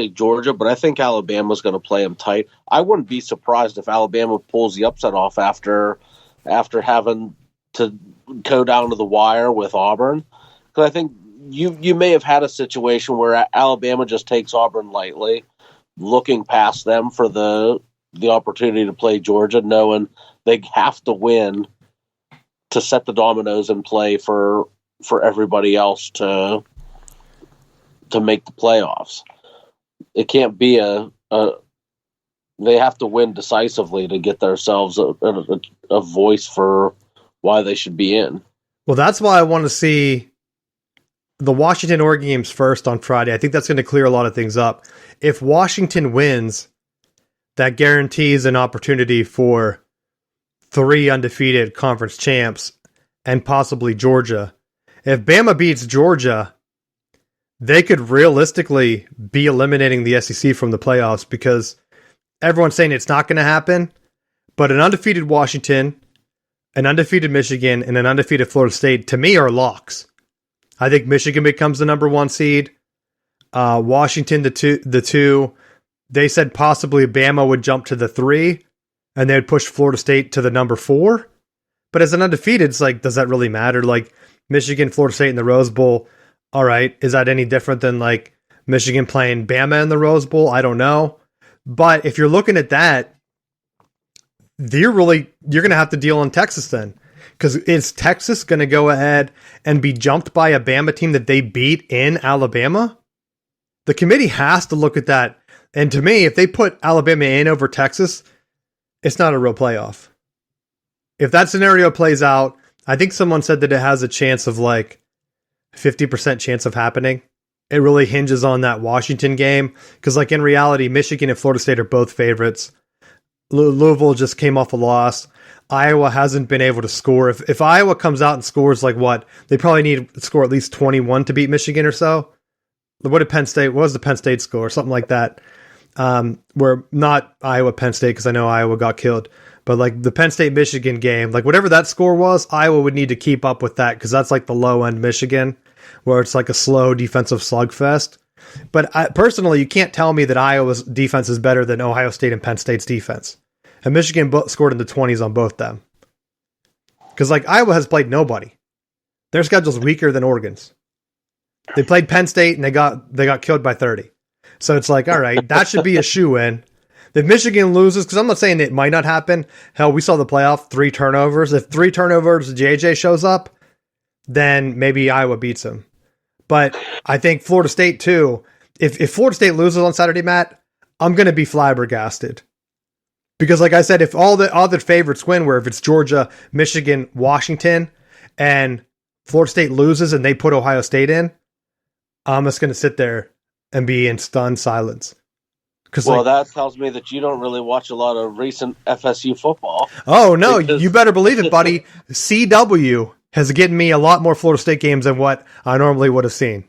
Georgia, but I think Alabama's going to play them tight. I wouldn't be surprised if Alabama pulls the upset off after having to go down to the wire with Auburn, because I think you may have had a situation where Alabama just takes Auburn lightly, looking past them for the opportunity to play Georgia, knowing they have to win to set the dominoes in play for everybody else to make the playoffs. It can't be they have to win decisively to get themselves a voice for why they should be in. Well, that's why I want to see the Washington-Oregon games first on Friday. I think that's going to clear a lot of things up. If Washington wins, that guarantees an opportunity for 3 undefeated conference champs and possibly Georgia. If Bama beats Georgia, they could realistically be eliminating the SEC from the playoffs because everyone's saying it's not going to happen, but an undefeated Washington, an undefeated Michigan, and an undefeated Florida State, to me, are locks. I think Michigan becomes the number 1 seed. Washington, the two. They said possibly Bama would jump to the 3, and they would push Florida State to the number 4. But as an undefeated, it's like, does that really matter? Like Michigan, Florida State in the Rose Bowl. All right, is that any different than like Michigan playing Bama in the Rose Bowl? I don't know. But if you're looking at that, you're going to have to deal in Texas then. Because is Texas going to go ahead and be jumped by a Bama team that they beat in Alabama? The committee has to look at that. And to me, if they put Alabama in over Texas, it's not a real playoff. If that scenario plays out, I think someone said that it has a chance of like 50% chance of happening. It really hinges on that Washington game. Because like in reality, Michigan and Florida State are both favorites. Louisville just came off a loss. Iowa hasn't been able to score. If Iowa comes out and scores like what? They probably need to score at least 21 to beat Michigan or so. What was the Penn State score? Something like that. Where not Iowa, Penn State, because I know Iowa got killed. But like the Penn State Michigan game, like whatever that score was, Iowa would need to keep up with that because that's like the low end Michigan, where it's like a slow defensive slugfest. But personally, you can't tell me that Iowa's defense is better than Ohio State and Penn State's defense. And Michigan scored in the 20s on both them. Because like Iowa has played nobody. Their schedule's weaker than Oregon's. They played Penn State and they got killed by 30. So it's like, all right, that should be a shoe-in. If Michigan loses, because I'm not saying it might not happen. Hell, we saw the playoff, 3 turnovers. If 3 turnovers, JJ shows up, then maybe Iowa beats him. But I think Florida State too. If Florida State loses on Saturday, Matt, I'm going to be flabbergasted. Because like I said, if all the other favorites win, where if it's Georgia, Michigan, Washington, and Florida State loses and they put Ohio State in, I'm just going to sit there and be in stunned silence. Well, that tells me that you don't really watch a lot of recent FSU football. Oh, no, you better believe it, buddy. CW has given me a lot more Florida State games than what I normally would have seen.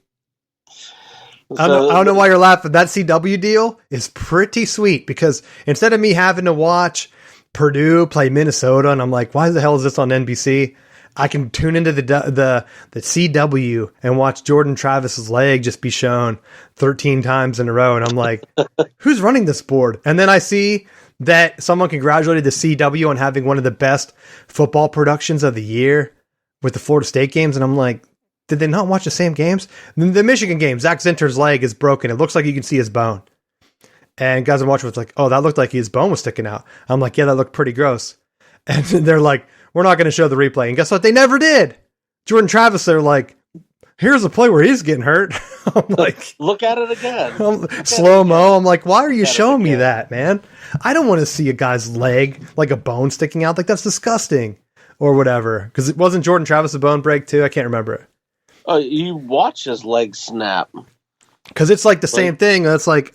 I don't know why you're laughing. That CW deal is pretty sweet because instead of me having to watch Purdue play Minnesota, and I'm like, why the hell is this on NBC? I can tune into the CW and watch Jordan Travis's leg just be shown 13 times in a row. And I'm like, who's running this board? And then I see that someone congratulated the CW on having one of the best football productions of the year with the Florida State games. And I'm like, did they not watch the same games? The Michigan game, Zach Zinter's leg is broken. It looks like you can see his bone. And guys I'm watching was like, oh, that looked like his bone was sticking out. I'm like, yeah, that looked pretty gross. And they're like, we're not going to show the replay. And guess what? They never did. Jordan Travis, they're like, here's a play where he's getting hurt. I'm like, look at it again. Slow-mo. I'm like, why are you showing me that, man? I don't want to see a guy's leg, like a bone sticking out. Like, that's disgusting. Or whatever. Because it wasn't Jordan Travis a bone break, too? I can't remember it. Oh, you watch his leg snap. Because it's like the same thing. It's like,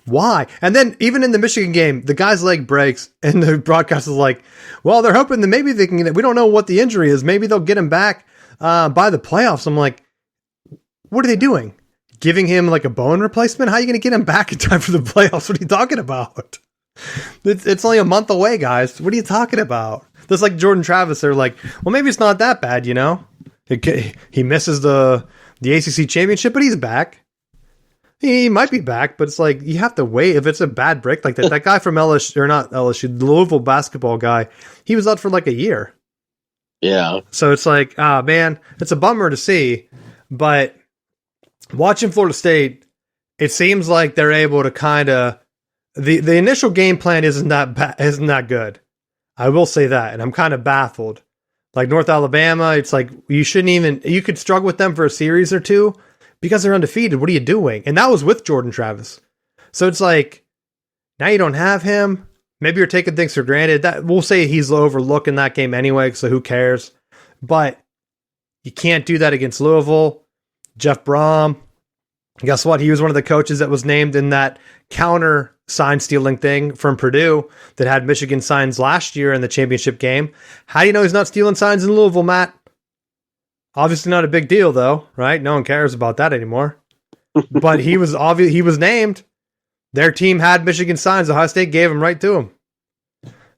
why? And then even in the Michigan game, the guy's leg breaks, and the broadcast is like, well, they're hoping that maybe they can, we don't know what the injury is. Maybe they'll get him back by the playoffs. I'm like, what are they doing? Giving him like a bone replacement? How are you going to get him back in time for the playoffs? What are you talking about? It's only a month away, guys. What are you talking about? Just like Jordan Travis, they're like, well, maybe it's not that bad, you know? He misses the ACC championship, but he's back. He might be back, but it's like, you have to wait. If it's a bad break like that, that guy from LSU, or not LSU, the Louisville basketball guy, he was out for like a year. Yeah. So it's like, man, it's a bummer to see, but watching Florida State, it seems like they're able to kind of, the initial game plan isn't that good. I will say that, and I'm kind of baffled. Like North Alabama, it's like you could struggle with them for a series or two because they're undefeated. What are you doing? And that was with Jordan Travis. So it's like, now you don't have him. Maybe you're taking things for granted. That we'll say he's overlooking that game anyway, so who cares? But you can't do that against Louisville. Jeff Brom, guess what? He was one of the coaches that was named in that counter sign stealing thing from Purdue that had Michigan signs last year in the championship game. How do you know he's not stealing signs in Louisville, Matt? Obviously not a big deal though, right? No one cares about that anymore. But he was named. Their team had Michigan signs. Ohio State gave them right to him.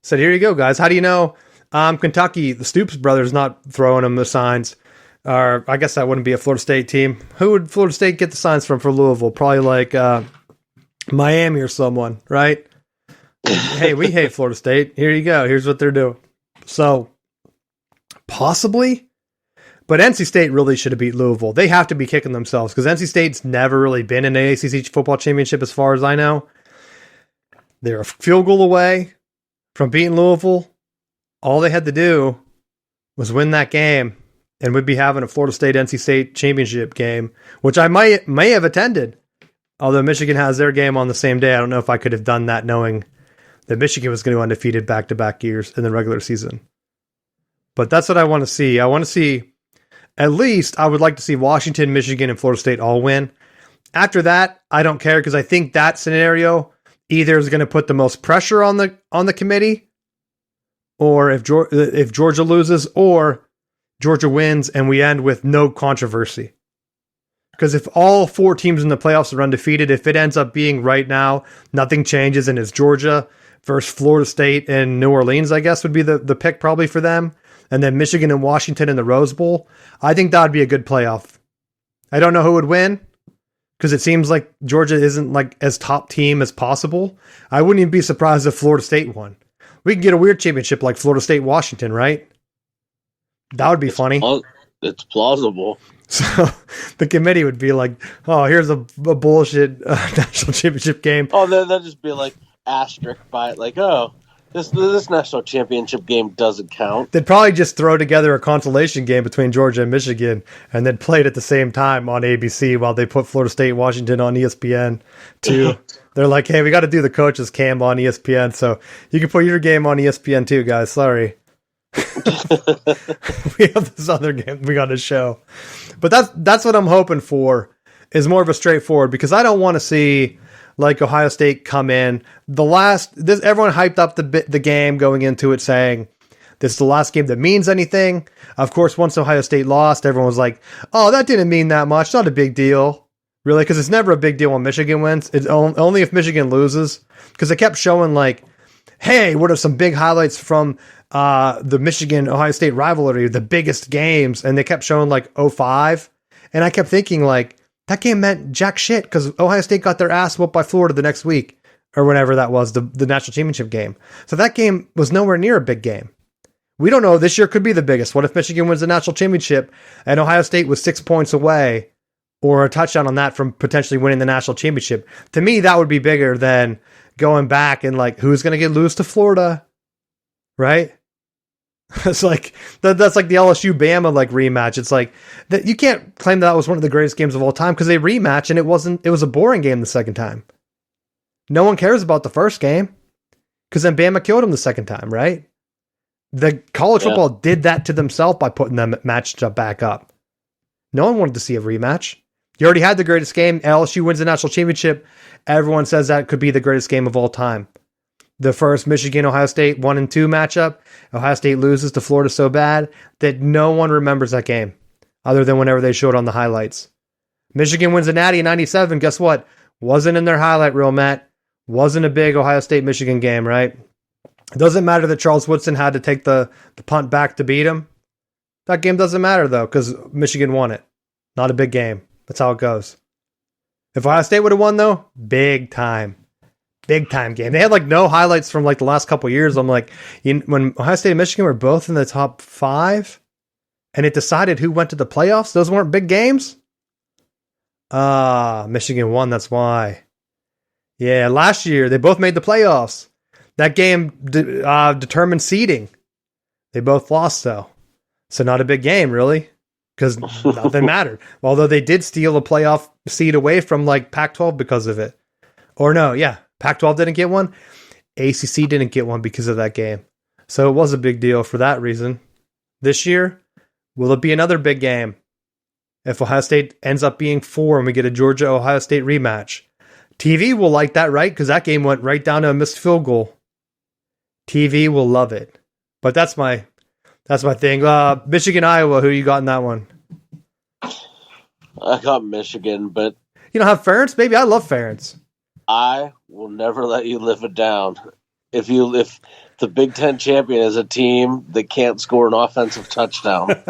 Said, here you go, guys. How do you know Kentucky, the Stoops brothers, not throwing them the signs? Or I guess that wouldn't be a Florida State team. Who would Florida State get the signs from for Louisville? Probably like Miami or someone, right? Hey, we hate Florida State. Here you go. Here's what they're doing. So, possibly. But NC State really should have beat Louisville. They have to be kicking themselves because NC State's never really been in an ACC football championship as far as I know. They're a field goal away from beating Louisville. All they had to do was win that game, and we'd be having a Florida State-NC State championship game, which I may have attended. Although Michigan has their game on the same day, I don't know if I could have done that knowing that Michigan was going to go undefeated back-to-back years in the regular season. But that's what I want to see. I want to see, at least, I would like to see Washington, Michigan, and Florida State all win. After that, I don't care because I think that scenario either is going to put the most pressure on the committee, or if Georgia loses, or Georgia wins and we end with no controversy. Because if all four teams in the playoffs are undefeated, if it ends up being right now, nothing changes and it's Georgia versus Florida State and New Orleans, I guess would be the pick probably for them. And then Michigan and Washington in the Rose Bowl. I think that would be a good playoff. I don't know who would win because it seems like Georgia isn't like as top team as possible. I wouldn't even be surprised if Florida State won. We could get a weird championship like Florida State, Washington, right? That would be funny. It's plausible. So the committee would be like, oh, here's a bullshit national championship game. Oh, they'll just be like asterisk by it, like, oh, this national championship game doesn't count. They'd probably just throw together a consolation game between Georgia and Michigan and then play it at the same time on ABC while they put Florida State, Washington on ESPN too. They're like, hey, we got to do the coaches cam on ESPN, so you can put your game on ESPN too, guys. Sorry. We have this other game we got to show. But that's what I'm hoping for, is more of a straightforward, because I don't want to see like Ohio State come in. Everyone hyped up the game going into it saying this is the last game that means anything. Of course, once Ohio State lost, everyone was like, oh, that didn't mean that much. Not a big deal. Really, because it's never a big deal when Michigan wins. It's only if Michigan loses. Because they kept showing like, hey, what are some big highlights from the Michigan-Ohio State rivalry, the biggest games, and they kept showing like 05, and I kept thinking like, that game meant jack shit because Ohio State got their ass whooped by Florida the next week, or whenever that was, the national championship game. So that game was nowhere near a big game. We don't know, this year could be the biggest. What if Michigan wins the national championship and Ohio State was 6 points away, or a touchdown on that from potentially winning the national championship? To me, that would be bigger than going back and like, who's going to lose to Florida, right? It's like that's like the LSU Bama like rematch. It's like that you can't claim that was one of the greatest games of all time because they rematch and it was a boring game the second time. No one cares about the first game because then Bama killed him the second time, right? The college football did that to themselves by putting them matched up back up. No one wanted to see a rematch. You already had the greatest game. LSU wins the national championship. Everyone says that could be the greatest game of all time. The first Michigan-Ohio State 1-2 matchup. Ohio State loses to Florida so bad that no one remembers that game other than whenever they show it on the highlights. Michigan wins the Natty in 97. Guess what? Wasn't in their highlight reel, Matt. Wasn't a big Ohio State-Michigan game, right? It doesn't matter that Charles Woodson had to take the punt back to beat him. That game doesn't matter, though, because Michigan won it. Not a big game. That's how it goes. If Ohio State would have won, though, big time game. They had like no highlights from like the last couple of years. I'm like, when Ohio State and Michigan were both in the top 5 and it decided who went to the playoffs, those weren't big games. Michigan won. That's why. Yeah. Last year they both made the playoffs. That game determined seeding. They both lost though. So not a big game really because nothing mattered. Although they did steal a playoff seed away from like Pac-12 because of it. Or no. Yeah. Pac-12 didn't get one. ACC didn't get one because of that game. So it was a big deal for that reason. This year, will it be another big game? If Ohio State ends up being 4 and we get a Georgia-Ohio State rematch. TV will like that, right? Because that game went right down to a missed field goal. TV will love it. But that's my thing. Michigan-Iowa, who you got in that one? I got Michigan, but... You don't have Ferentz? Baby, I love Ferentz. I will never let you live it down. If the Big Ten champion is a team that can't score an offensive touchdown.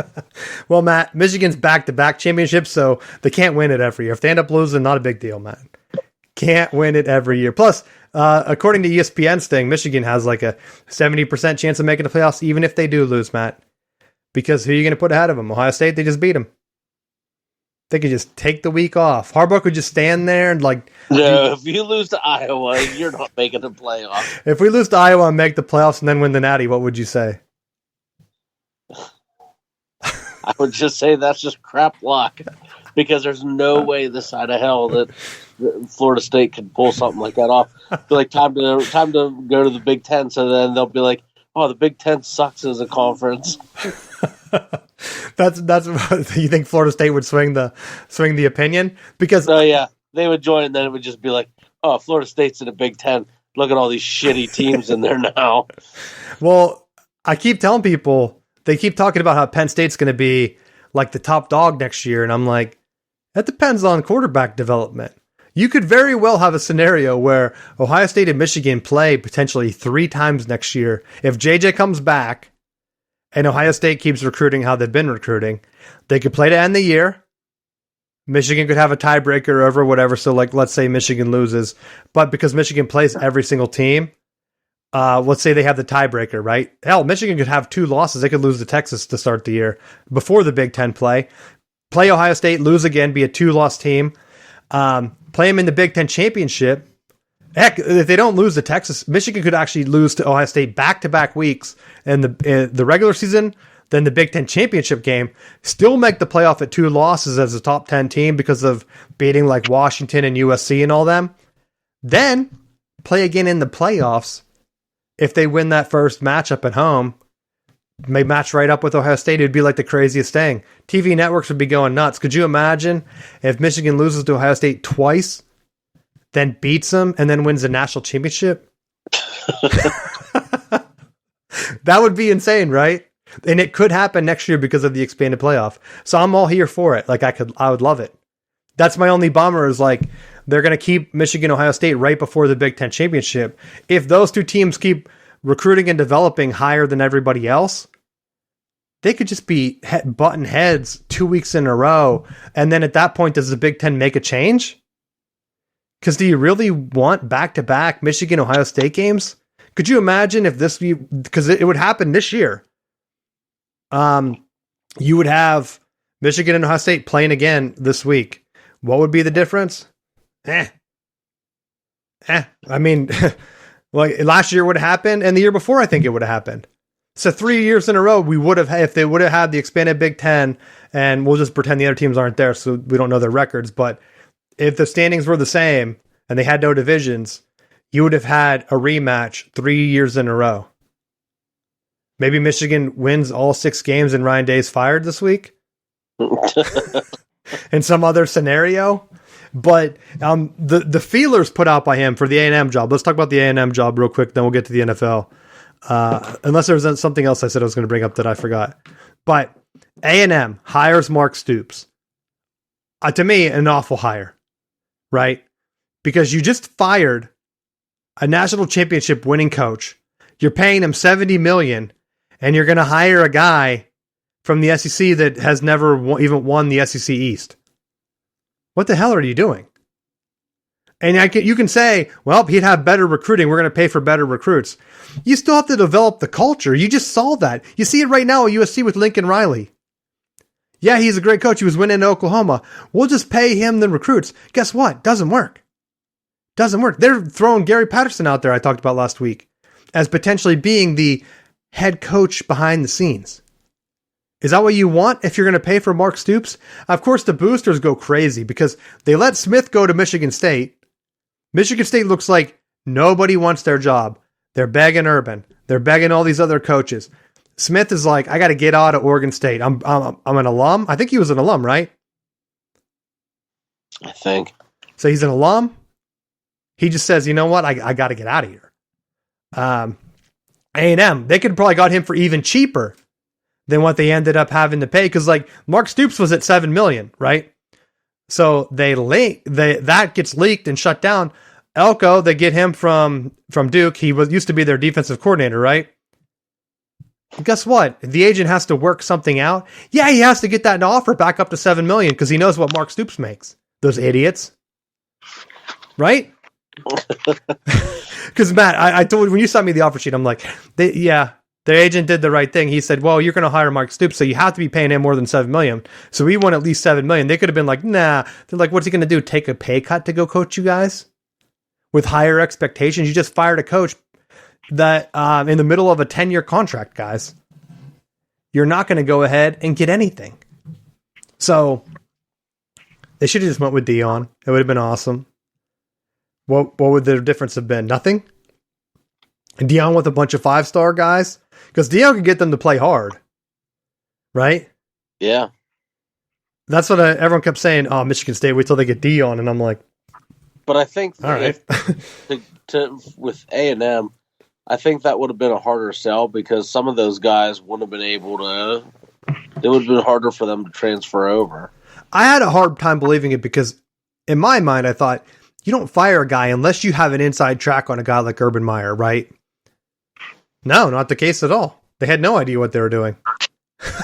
Well, Matt, Michigan's back-to-back championships, so they can't win it every year. If they end up losing, not a big deal, Matt. Can't win it every year. Plus, according to ESPN's thing, Michigan has like a 70% chance of making the playoffs, even if they do lose, Matt. Because who are you going to put ahead of them? Ohio State, they just beat them. They could just take the week off. Harbaugh could just stand there and like... No, if you lose to Iowa, you're not making the playoff. If we lose to Iowa and make the playoffs and then win the Natty, what would you say? I would just say that's just crap luck. Because there's no way this side of hell that Florida State could pull something like that off. Be like, time to go to the Big Ten, so then they'll be like, oh, the Big Ten sucks as a conference. That's what you think Florida State would swing the opinion because yeah, they would join and then it would just be like, oh, Florida State's in the Big Ten. Look at all these shitty teams in there now. Well, I keep telling people they keep talking about how Penn State's going to be like the top dog next year, and I'm like, that depends on quarterback development. You could very well have a scenario where Ohio State and Michigan play potentially 3 times next year if JJ comes back. And Ohio State keeps recruiting how they've been recruiting. They could play to end the year. Michigan could have a tiebreaker over whatever. So, like, let's say Michigan loses. But because Michigan plays every single team, let's say they have the tiebreaker, right? Hell, Michigan could have 2 losses. They could lose to Texas to start the year before the Big Ten play. Play Ohio State, lose again, be a 2-loss team. Play them in the Big Ten championship. Heck, if they don't lose to Texas, Michigan could actually lose to Ohio State back-to-back weeks in the regular season, then the Big Ten championship game, still make the playoff at 2 losses as a top 10 team because of beating like Washington and USC and all them. Then play again in the playoffs. If they win that first matchup at home, may match right up with Ohio State. It'd be like the craziest thing. TV networks would be going nuts. Could you imagine if Michigan loses to Ohio State twice, then beats them, and then wins the national championship? That would be insane, right? And it could happen next year because of the expanded playoff. So I'm all here for it. Like I would love it. That's my only bummer is like they're going to keep Michigan, Ohio State right before the Big Ten championship. If those 2 teams keep recruiting and developing higher than everybody else, they could just be button heads 2 weeks in a row. And then at that point, does the Big Ten make a change? Because do you really want back-to-back Michigan, Ohio State games? Could you imagine if this, because it would happen this year. You would have Michigan and Ohio State playing again this week. What would be the difference? I mean, like last year would have happened, and the year before I think it would have happened. So 3 years in a row, we would have, if they would have had the expanded Big Ten, and we'll just pretend the other teams aren't there, so we don't know their records. But if the standings were the same and they had no divisions, you would have had a rematch 3 years in a row. Maybe Michigan wins all 6 games and Ryan Day's fired this week in some other scenario. But the feelers put out by him for the A&M job. Let's talk about the A&M job real quick, then we'll get to the NFL. Unless there was something else I said I was going to bring up that I forgot. But A&M hires Mark Stoops. To me, an awful hire, right? Because you just fired a national championship winning coach. You're paying him $70 million, and you're going to hire a guy from the SEC that has never even won the SEC East. What the hell are you doing? And you can say, well, he'd have better recruiting. We're going to pay for better recruits. You still have to develop the culture. You just saw that. You see it right now at USC with Lincoln Riley. Yeah, he's a great coach. He was winning in Oklahoma. We'll just pay him the recruits. Guess what? Doesn't work. Doesn't work. They're throwing Gary Patterson out there, I talked about last week, as potentially being the head coach behind the scenes. Is that what you want if you're going to pay for Mark Stoops? Of course, the boosters go crazy because they let Smith go to Michigan State. Michigan State looks like nobody wants their job. They're begging Urban. They're begging all these other coaches. Smith is like, I got to get out of Oregon State. I'm an alum. I think he was an alum, right? I think. So he's an alum. He just says, you know what? I got to get out of here. A&M, they could probably got him for even cheaper than what they ended up having to pay. Because like Mark Stoops was at $7 million, right? So that gets leaked and shut down. Elko, they get him from Duke. He used to be their defensive coordinator, right? And guess what? The agent has to work something out. Yeah, he has to get that offer back up to $7 million because he knows what Mark Stoops makes. Those idiots, right? Because Matt, I told you when you sent me the offer sheet, I'm like, their agent did the right thing. He said, well, you're going to hire Mark Stoops, so you have to be paying him more than $7 million. So we want at least $7 million. They could have been like, nah. They're like, what's he going to do? Take a pay cut to go coach you guys with higher expectations? You just fired a coach that in the middle of a 10-year contract, guys. You're not going to go ahead and get anything. So they should have just went with Dion. It would have been awesome. What would the difference have been? Nothing? And Dion with a bunch of 5-star guys? Because Dion could get them to play hard. Right? Yeah. That's what everyone kept saying. Oh, Michigan State, wait till they get Dion. And I'm like... But I think all right. with A&M, I think that would have been a harder sell because some of those guys wouldn't have been able to... It would have been harder for them to transfer over. I had a hard time believing it because in my mind, I thought... You don't fire a guy unless you have an inside track on a guy like Urban Meyer, right? No, not the case at all. They had no idea what they were doing.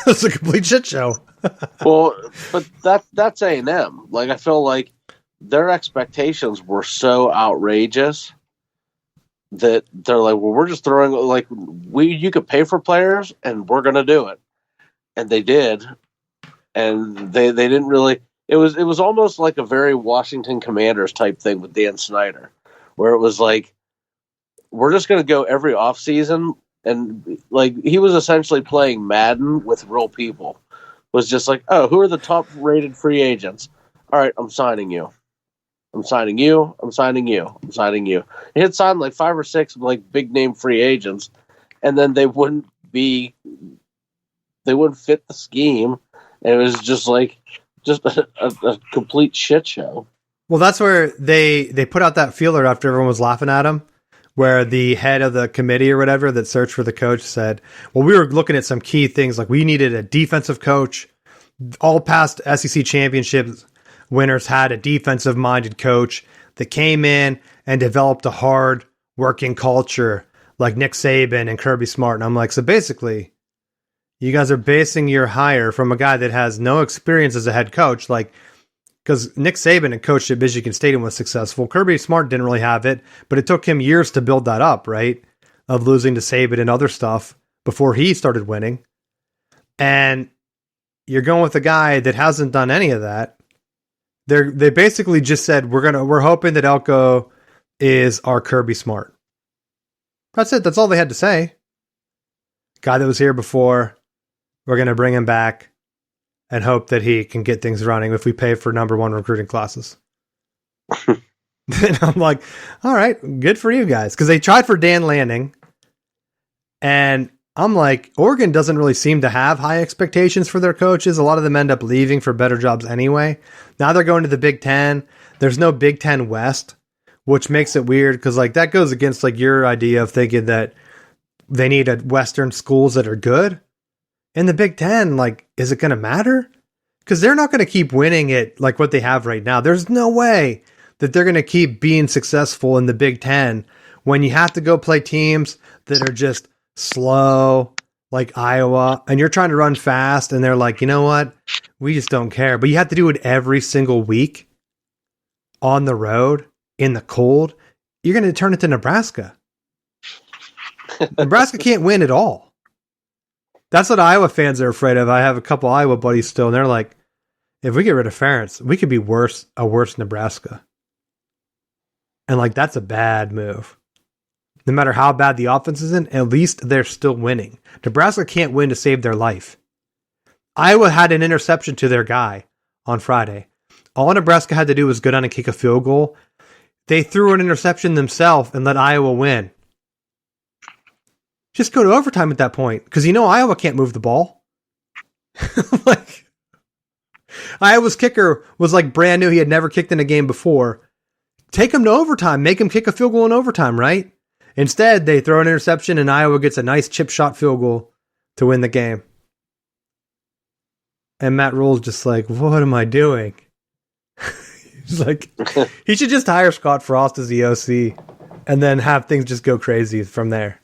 It's a complete shit show. Well, but that's A&M. Like, I feel like their expectations were so outrageous that they're like, well, we're just throwing, like, you could pay for players and we're going to do it. And they did. And they didn't really... It was almost like a very Washington Commanders type thing with Dan Snyder, where it was like, we're just going to go every offseason. And like, he was essentially playing Madden with real people. Was just like, oh, who are the top rated free agents? All right, I'm signing you. I'm signing you. I'm signing you. I'm signing you. He had signed like 5 or 6 like big name free agents, and then they wouldn't fit the scheme. And it was just like, a complete shit show. Well, that's where they put out that feeler after everyone was laughing at him, where the head of the committee or whatever that searched for the coach said, well, we were looking at some key things, like we needed a defensive coach. All past SEC championship winners had a defensive-minded coach that came in and developed a hard working culture like Nick Saban and Kirby Smart. And I'm like, so basically... You guys are basing your hire from a guy that has no experience as a head coach, like, because Nick Saban had coached at Michigan State and was successful. Kirby Smart didn't really have it, but it took him years to build that up, right? Of losing to Saban and other stuff before he started winning. And you're going with a guy that hasn't done any of that. They basically just said, we're hoping that Elko is our Kirby Smart. That's it. That's all they had to say. Guy that was here before. We're going to bring him back and hope that he can get things running if we pay for number 1 recruiting classes. And I'm like, all right, good for you guys. Because they tried for Dan Lanning. And I'm like, Oregon doesn't really seem to have high expectations for their coaches. A lot of them end up leaving for better jobs anyway. Now they're going to the Big Ten. There's no Big Ten West, which makes it weird because like that goes against like your idea of thinking that they need a Western schools that are good. In the Big Ten, like, is it going to matter? Because they're not going to keep winning it like what they have right now. There's no way that they're going to keep being successful in the Big Ten when you have to go play teams that are just slow, like Iowa, and you're trying to run fast, and they're like, you know what? We just don't care. But you have to do it every single week on the road in the cold. You're going to turn it to Nebraska. Nebraska can't win at all. That's what Iowa fans are afraid of. I have a couple Iowa buddies still, and they're like, if we get rid of Ferentz, we could be a worse Nebraska. And like, that's a bad move. No matter how bad the offense is in, at least they're still winning. Nebraska can't win to save their life. Iowa had an interception to their guy on Friday. All Nebraska had to do was go down and kick a field goal. They threw an interception themselves and let Iowa win. Just go to overtime at that point, because you know Iowa can't move the ball. Like, Iowa's kicker was like brand new. He had never kicked in a game before. Take him to overtime. Make him kick a field goal in overtime, right? Instead, they throw an interception and Iowa gets a nice chip shot field goal to win the game. And Matt Rule's just like, what am I doing? He's like, he should just hire Scott Frost as the OC and then have things just go crazy from there.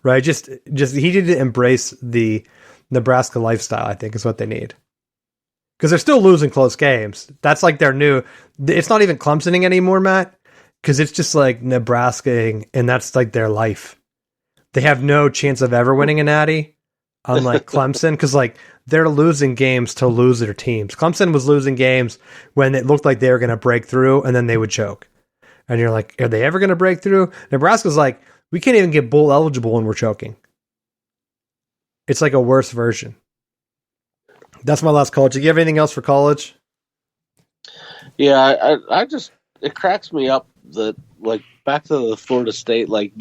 Right? Just he need to embrace the Nebraska lifestyle, I think, is what they need. Because they're still losing close games. That's like their new... It's not even Clemsoning anymore, Matt. Because it's just like Nebraska-ing, and that's like their life. They have no chance of ever winning a natty, unlike Clemson, because like they're losing games to loser teams. Clemson was losing games when it looked like they were going to break through, and then they would choke. And you're like, are they ever going to break through? Nebraska's like, we can't even get bowl eligible when we're choking. It's like a worse version. That's my last college. Do you have anything else for college? Yeah, I just, it cracks me up that, like, back to the Florida State, like,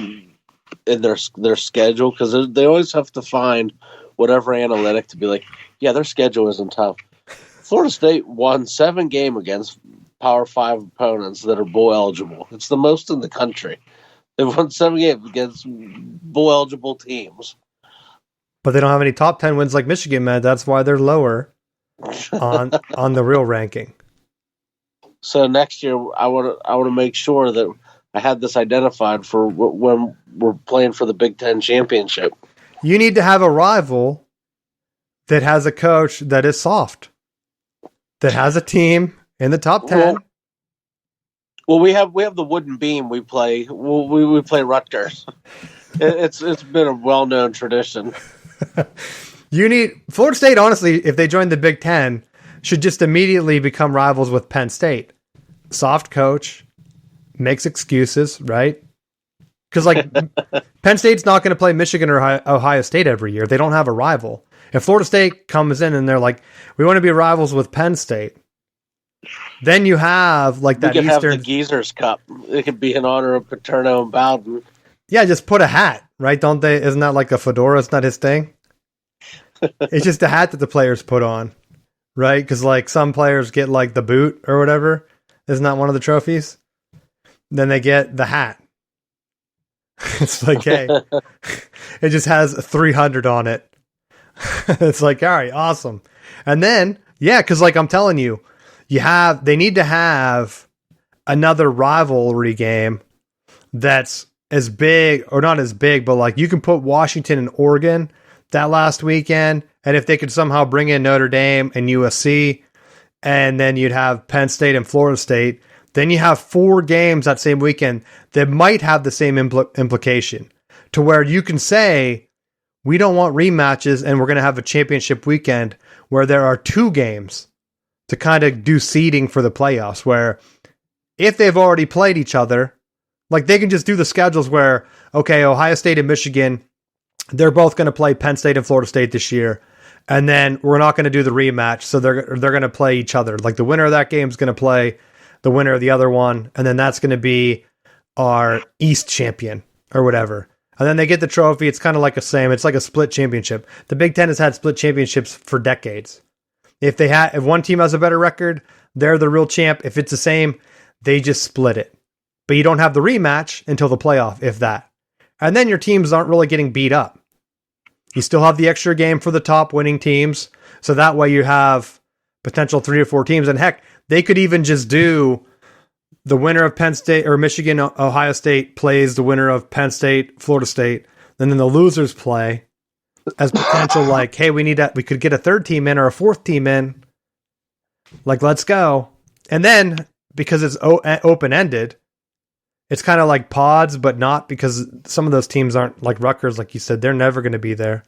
in their schedule, because they always have to find whatever analytic to be like, yeah, their schedule isn't tough. Florida State won 7 games against Power 5 opponents that are bowl eligible. It's the most in the country. They've won 7 games against bowl-eligible teams. But they don't have any top 10 wins like Michigan, man. That's why they're lower on the real ranking. So next year, I want to make sure that I had this identified for when we're playing for the Big Ten championship. You need to have a rival that has a coach that is soft, that has a team in the top 10. Well, we have the wooden beam we play. We play Rutgers. It's been a well-known tradition. You need Florida State, honestly, if they join the Big Ten, should just immediately become rivals with Penn State. Soft coach, makes excuses, right? Because like Penn State's not going to play Michigan or Ohio State every year. They don't have a rival. If Florida State comes in and they're like, we want to be rivals with Penn State, then you have like that Eastern... have the Geezers Cup. It could be in honor of Paterno and Bowden. Yeah, just put a hat, right? Don't they? Isn't that like a fedora? It's not his thing. It's just a hat that the players put on, right? Because like some players get like the boot or whatever. Isn't that one of the trophies? Then they get the hat. It's like, hey, it just has 300 on it. It's like, all right, awesome. And then, yeah, because like I'm telling you, they need to have another rivalry game that's as big, or not as big, but like you can put Washington and Oregon that last weekend, and if they could somehow bring in Notre Dame and USC, and then you'd have Penn State and Florida State, then you have 4 games that same weekend that might have the same implication to where you can say, we don't want rematches and we're going to have a championship weekend where there are 2 games to kind of do seeding for the playoffs, where if they've already played each other, like they can just do the schedules where, okay, Ohio State and Michigan they're both going to play Penn State and Florida State this year. And then we're not going to do the rematch. So they're going to play each other. Like the winner of that game is going to play the winner of the other one. And then that's going to be our East champion or whatever. And then they get the trophy. It's kind of like it's like a split championship. The Big Ten has had split championships for decades. If one team has a better record, they're the real champ. If it's the same, they just split it. But you don't have the rematch until the playoff, if that. And then your teams aren't really getting beat up. You still have the extra game for the top winning teams. So that way you have potential 3 or 4 teams. And heck, they could even just do the winner of Penn State or Michigan, Ohio State plays the winner of Penn State, Florida State. And then the losers play as potential like, hey, we could get a 3rd team in or a 4th team in. Like, let's go. And then because it's open-ended, it's kind of like pods, but not, because some of those teams aren't like Rutgers, like you said. They're never going to be there.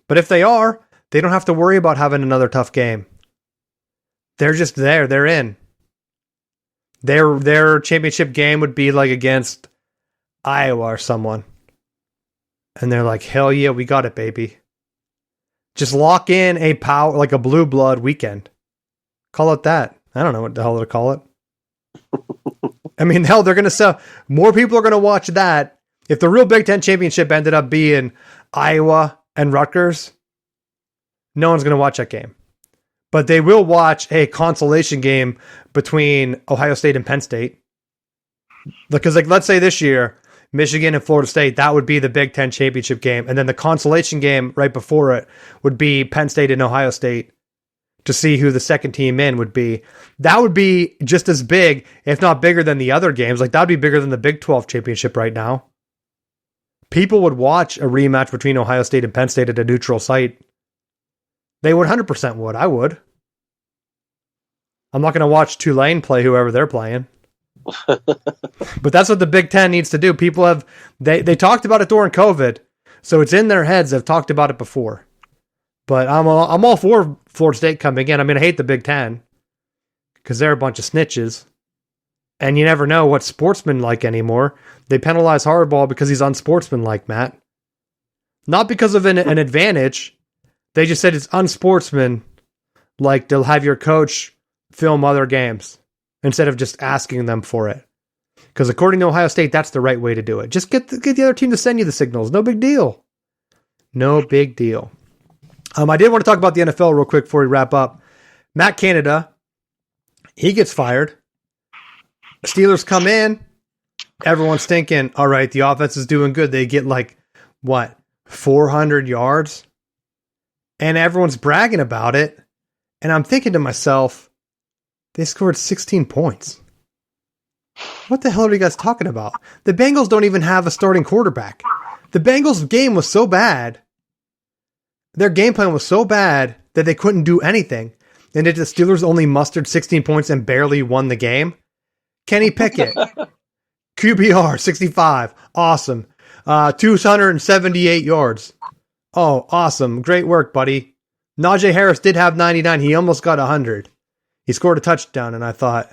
But if they are, they don't have to worry about having another tough game. They're just there. They're in. Their championship game would be like against Iowa or someone. And they're like, hell yeah, we got it, baby. Just lock in a like a blue blood weekend. Call it that. I don't know what the hell to call it. I mean, hell, they're going to sell. More people are going to watch that. If the real Big Ten championship ended up being Iowa and Rutgers, no one's going to watch that game. But they will watch a consolation game between Ohio State and Penn State. Because, like, let's say this year, Michigan and Florida State, that would be the Big Ten championship game. And then the consolation game right before it would be Penn State and Ohio State to see who the second team in would be. That would be just as big, if not bigger than the other games. Like, that would be bigger than the Big 12 championship right now. People would watch a rematch between Ohio State and Penn State at a neutral site. They would 100% would. I would. I'm not going to watch Tulane play whoever they're playing. But that's what the Big Ten needs to do. People have, they talked about it during COVID, so it's in their heads. They've talked about it before. But I'm all for Florida State coming in. I mean, I hate the Big Ten because they're a bunch of snitches. And you never know what's sportsmanlike anymore. They penalize Harbaugh because he's unsportsmanlike, Matt. Not because of an advantage. They just said it's unsportsmanlike to have your coach film other games instead of just asking them for it. Because according to Ohio State, that's the right way to do it. Just get the other team to send you the signals. No big deal. No big deal. I did want to talk about the NFL real quick before we wrap up. Matt Canada, he gets fired. Steelers come in. Everyone's thinking, all right, the offense is doing good. They get 400 yards? And everyone's bragging about it. And I'm thinking to myself, they scored 16 points. What the hell are you guys talking about? The Bengals don't even have a starting quarterback. The Bengals' game was so bad. Their game plan was so bad that they couldn't do anything. And the Steelers only mustered 16 points and barely won the game. Kenny Pickett, QBR, 65. Awesome. 278 yards. Oh, awesome. Great work, buddy. Najee Harris did have 99. He almost got 100. He scored a touchdown, and I thought,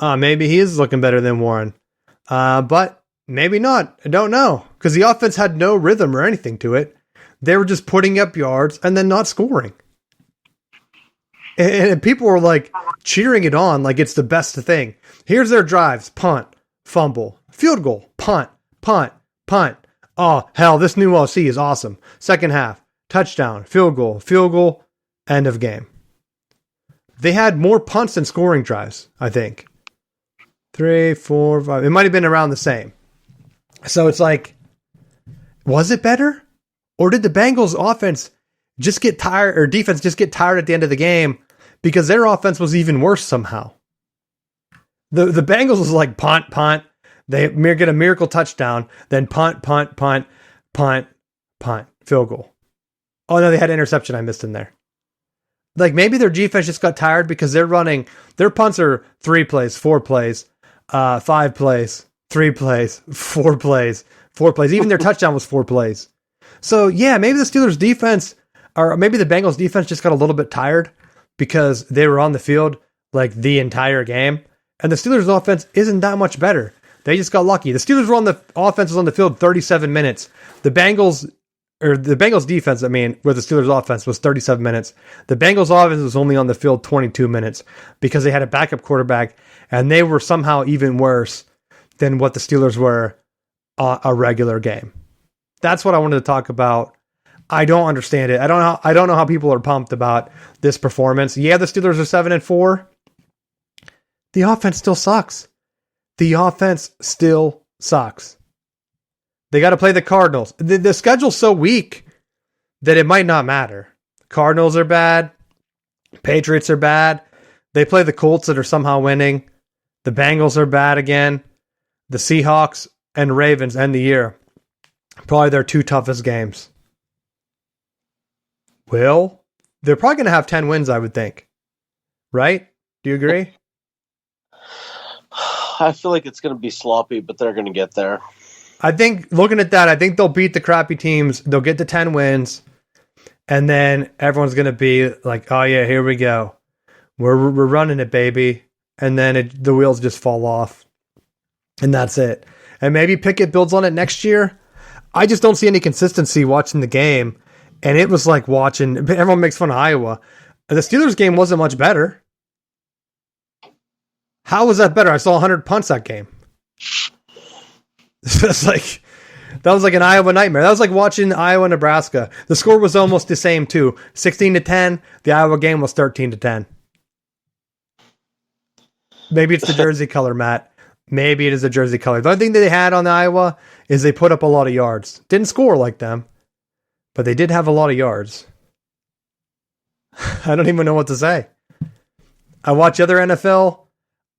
maybe he is looking better than Warren. But maybe not. I don't know. Because the offense had no rhythm or anything to it. They were just putting up yards and then not scoring. And people were cheering it on like it's the best thing. Here's their drives. Punt, fumble, field goal, punt, punt, punt. Oh, hell, this new OC is awesome. Second half, touchdown, field goal, end of game. They had more punts than scoring drives, I think. 3, 4, 5. It might have been around the same. So it's was it better? Or did the Bengals offense just get tired, or defense just get tired at the end of the game because their offense was even worse somehow? The Bengals was punt. They get a miracle touchdown, then punt, field goal. Oh no, they had an interception I missed in there. Maybe their defense just got tired because they're running, their punts are 3 plays, 4 plays, 5 plays, 3 plays, 4 plays, 4 plays. Even their touchdown was 4 plays. So yeah, maybe the Steelers defense, or maybe the Bengals defense just got a little bit tired because they were on the field the entire game. And the Steelers offense isn't that much better. They just got lucky. The Steelers offense was on the field 37 minutes. The Bengals or the Bengals defense, I mean, where the Steelers offense was 37 minutes. The Bengals offense was only on the field 22 minutes because they had a backup quarterback, and they were somehow even worse than what the Steelers were a regular game. That's what I wanted to talk about. I don't understand it. I don't know how people are pumped about this performance. Yeah, the Steelers are 7-4. The offense still sucks. The offense still sucks. They got to play the Cardinals. The schedule's so weak that it might not matter. Cardinals are bad. Patriots are bad. They play the Colts that are somehow winning. The Bengals are bad again. The Seahawks and Ravens end the year. Probably their 2 toughest games. Well, they're probably going to have 10 wins, I would think. Right? Do you agree? I feel like it's going to be sloppy, but they're going to get there. I think, looking at that, I think they'll beat the crappy teams. They'll get to 10 wins. And then everyone's going to be like, oh, yeah, here we go. We're running it, baby. And then the wheels just fall off. And that's it. And maybe Pickett builds on it next year. I just don't see any consistency watching the game. And it was like watching, everyone makes fun of Iowa. The Steelers game wasn't much better. How was that better? I saw 100 punts that game. That was like an Iowa nightmare. That was like watching Iowa, Nebraska. The score was almost the same too. 16-10. The Iowa game was 13-10. Maybe it's the jersey color, Matt. Maybe it is the jersey color. The only thing that they had on the Iowa is they put up a lot of yards. Didn't score like them, but they did have a lot of yards. I don't even know what to say. I watch other NFL.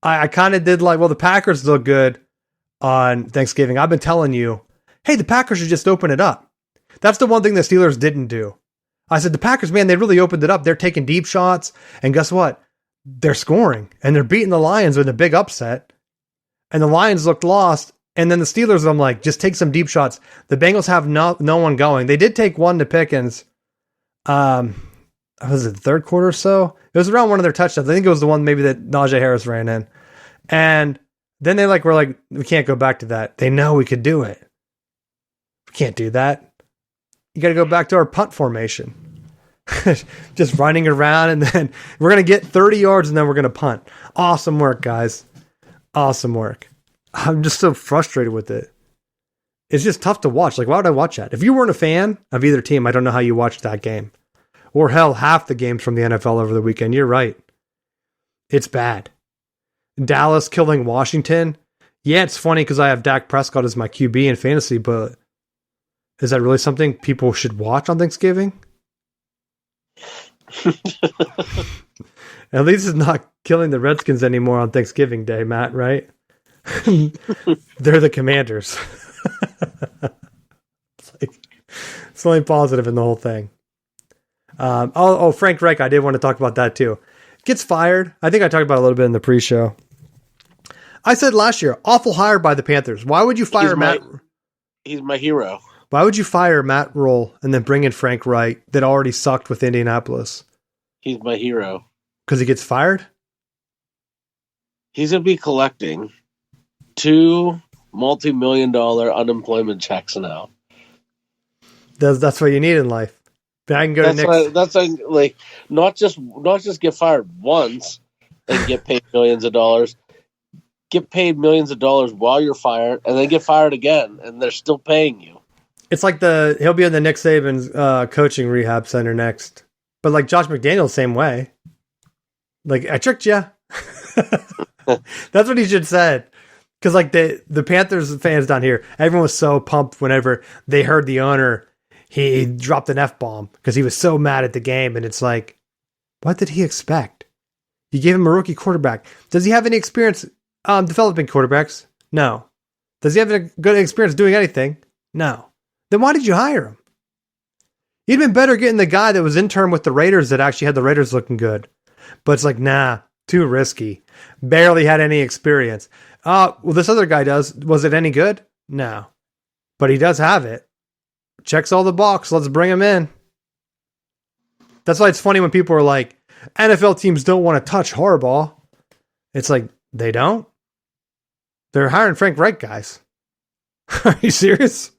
I kind of did like, well, the Packers look good on Thanksgiving. I've been telling you, hey, the Packers should just open it up. That's the one thing the Steelers didn't do. I said, the Packers, man, they really opened it up. They're taking deep shots. And guess what? They're scoring. And they're beating the Lions with a big upset. And the Lions looked lost. And then the Steelers, I'm like, just take some deep shots. The Bengals have no one going. They did take one to Pickens. Was it the third quarter or so? It was around one of their touchdowns. I think it was the one maybe that Najee Harris ran in. And then they were like, we can't go back to that. They know we could do it. We can't do that. You got to go back to our punt formation. Just running around, and then we're going to get 30 yards, and then we're going to punt. Awesome work, guys. Awesome work. I'm just so frustrated with it. It's just tough to watch. Like, why would I watch that? If you weren't a fan of either team, I don't know how you watched that game. Or hell, half the games from the NFL over the weekend. You're right. It's bad. Dallas killing Washington. Yeah, it's funny because I have Dak Prescott as my QB in fantasy, but is that really something people should watch on Thanksgiving? At least it's not killing the Redskins anymore on Thanksgiving Day, Matt, right? They're the Commanders. It's the only positive in the whole thing. Frank Reich, I did want to talk about that too. Gets fired. I think I talked about it a little bit in the pre-show. I said last year, awful hire by the Panthers. Why would you fire Matt? He's my hero. Why would you fire Matt Rule and then bring in Frank Reich that already sucked with Indianapolis? He's my hero. Because he gets fired? He's going to be collecting 2 multi-million-dollar unemployment checks now. That's what you need in life. I can go to Nick's. That's like not just get fired once and get paid millions of dollars. Get paid millions of dollars while you're fired, and then get fired again, and they're still paying you. It's like he'll be in the Nick Saban's coaching rehab center next. But like Josh McDaniels, same way. Like, I tricked you. That's what he should have said. Because like the Panthers fans down here, everyone was so pumped whenever they heard the owner. He dropped an F-bomb because he was so mad at the game. And it's like, what did he expect? You gave him a rookie quarterback. Does he have any experience developing quarterbacks? No. Does he have a good experience doing anything? No. Then why did you hire him? He'd been better getting the guy that was intern with the Raiders that actually had the Raiders looking good. But it's like, nah, too risky. Barely had any experience. Well, this other guy does. Was it any good? No. But he does have it. Checks all the box. Let's bring him in. That's why it's funny when people are like, NFL teams don't want to touch Harbaugh. It's like, they don't? They're hiring Frank Reich guys. Are you serious?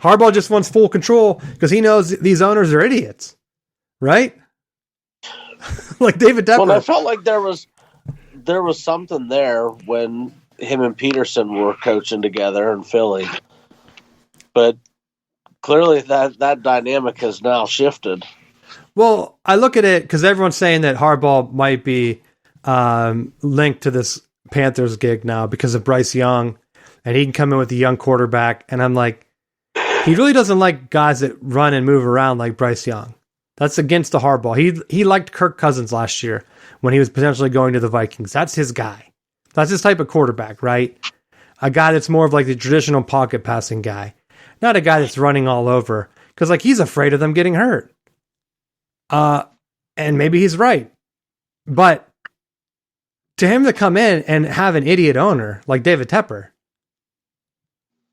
Harbaugh just wants full control because he knows these owners are idiots, right? Like David Tepper. Well, I felt like there was something there when him and Peterson were coaching together in Philly, but clearly that dynamic has now shifted. Well, I look at it because everyone's saying that Harbaugh might be linked to this Panthers gig now because of Bryce Young, and he can come in with a young quarterback. And I'm like, he really doesn't like guys that run and move around like Bryce Young. That's against the Harbaugh. He liked Kirk Cousins last year when he was potentially going to the Vikings. That's his guy. That's his type of quarterback, right? A guy that's more of like the traditional pocket passing guy, not a guy that's running all over because like he's afraid of them getting hurt. And maybe he's right, but to him to come in and have an idiot owner like David Tepper,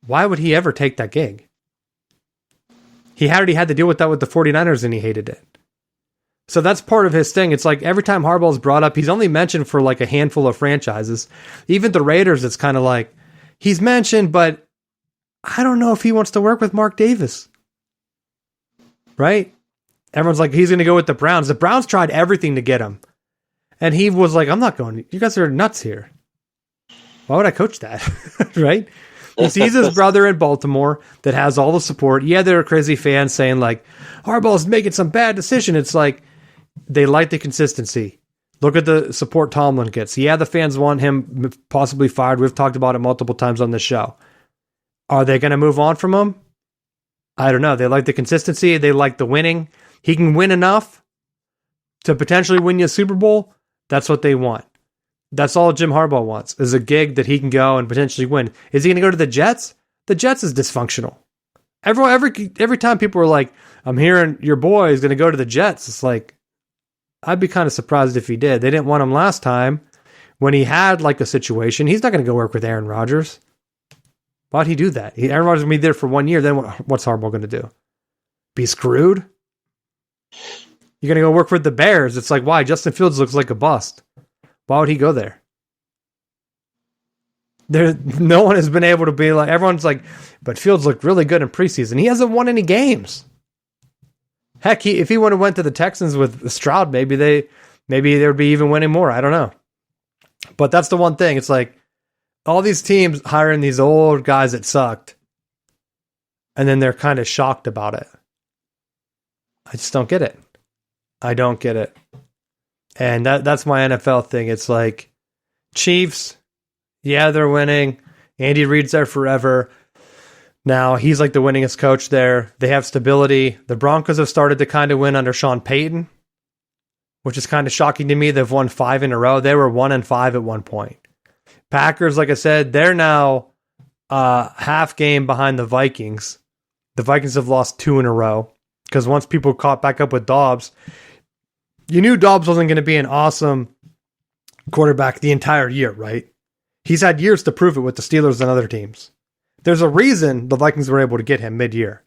why would he ever take that gig? He already had to deal with that with the 49ers and he hated it. So that's part of his thing. It's like every time Harbaugh's brought up, he's only mentioned for like a handful of franchises. Even the Raiders, it's kind of like he's mentioned, but I don't know if he wants to work with Mark Davis. Right? Everyone's like, he's going to go with the Browns. The Browns tried everything to get him. And he was like, I'm not going. You guys are nuts here. Why would I coach that? Right? He sees his brother in Baltimore that has all the support. Yeah, there are crazy fans saying like, Harbaugh's making some bad decision. It's like, they like the consistency. Look at the support Tomlin gets. Yeah, the fans want him possibly fired. We've talked about it multiple times on this show. Are they going to move on from him? I don't know. They like the consistency. They like the winning. He can win enough to potentially win you a Super Bowl. That's what they want. That's all Jim Harbaugh wants, is a gig that he can go and potentially win. Is he going to go to the Jets? The Jets is dysfunctional. Every time people are like, I'm hearing your boy is going to go to the Jets, it's like, I'd be kind of surprised if he did. They didn't want him last time when he had like a situation. He's not going to go work with Aaron Rodgers. Why'd he do that? Aaron Rodgers will be there for 1 year. Then what's Harbaugh going to do? Be screwed? You're going to go work with the Bears. It's like, why? Justin Fields looks like a bust. Why would he go there? No one has been able to be like, everyone's like, but Fields looked really good in preseason. He hasn't won any games. Heck, if he would have went to the Texans with Stroud, maybe they would be even winning more. I don't know. But that's the one thing. It's like all these teams hiring these old guys that sucked, and then they're kind of shocked about it. I just don't get it. I don't get it. And that's my NFL thing. It's like Chiefs, yeah, they're winning. Andy Reid's there forever. Now, he's like the winningest coach there. They have stability. The Broncos have started to kind of win under Sean Payton, which is kind of shocking to me. They've won 5 in a row. They were 1-5 at one point. Packers, like I said, they're now half game behind the Vikings. The Vikings have lost 2 in a row because once people caught back up with Dobbs, you knew Dobbs wasn't going to be an awesome quarterback the entire year, right? He's had years to prove it with the Steelers and other teams. There's a reason the Vikings were able to get him mid-year.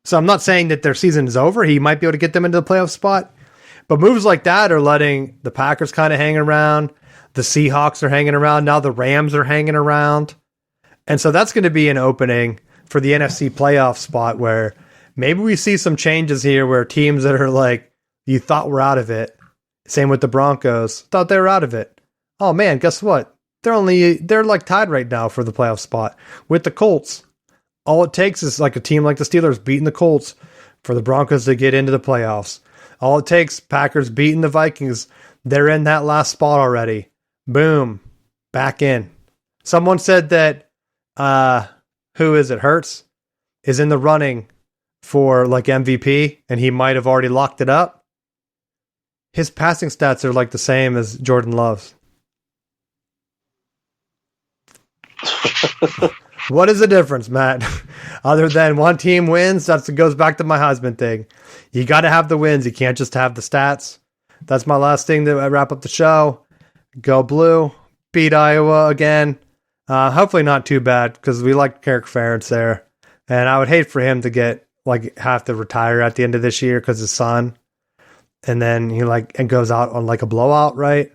So I'm not saying that their season is over. He might be able to get them into the playoff spot. But moves like that are letting the Packers kind of hang around. The Seahawks are hanging around. Now the Rams are hanging around. And so that's going to be an opening for the NFC playoff spot where maybe we see some changes here where teams that are like, you thought were out of it. Same with the Broncos. Thought they were out of it. Oh man, guess what? They're like tied right now for the playoff spot with the Colts. All it takes is like a team like the Steelers beating the Colts for the Broncos to get into the playoffs. All it takes, Packers beating the Vikings. They're in that last spot already. Boom. Back in. Someone said that, who is it? Hurts is in the running for like MVP and he might have already locked it up. His passing stats are like the same as Jordan Love's. What is the difference, Matt? Other than one team wins, that goes back to my husband thing. You got to have the wins. You can't just have the stats. That's my last thing to wrap up the show. Go Blue. Beat Iowa again. Hopefully not too bad because we like Kirk Ferentz there. And I would hate for him to have to retire at the end of this year because his son. And then he and goes out on like a blowout, right?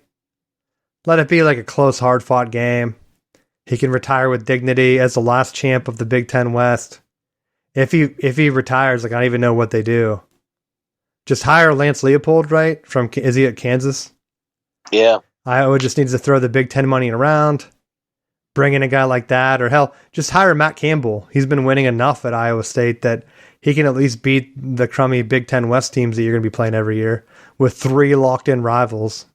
Let it be like a close, hard-fought game. He can retire with dignity as the last champ of the Big Ten West. If he retires, like I don't even know what they do. Just hire Lance Leopold, right? Is he at Kansas? Yeah. Iowa just needs to throw the Big Ten money around. Bring in a guy like that, or hell, just hire Matt Campbell. He's been winning enough at Iowa State that he can at least beat the crummy Big Ten West teams that you're going to be playing every year with 3 locked-in rivals.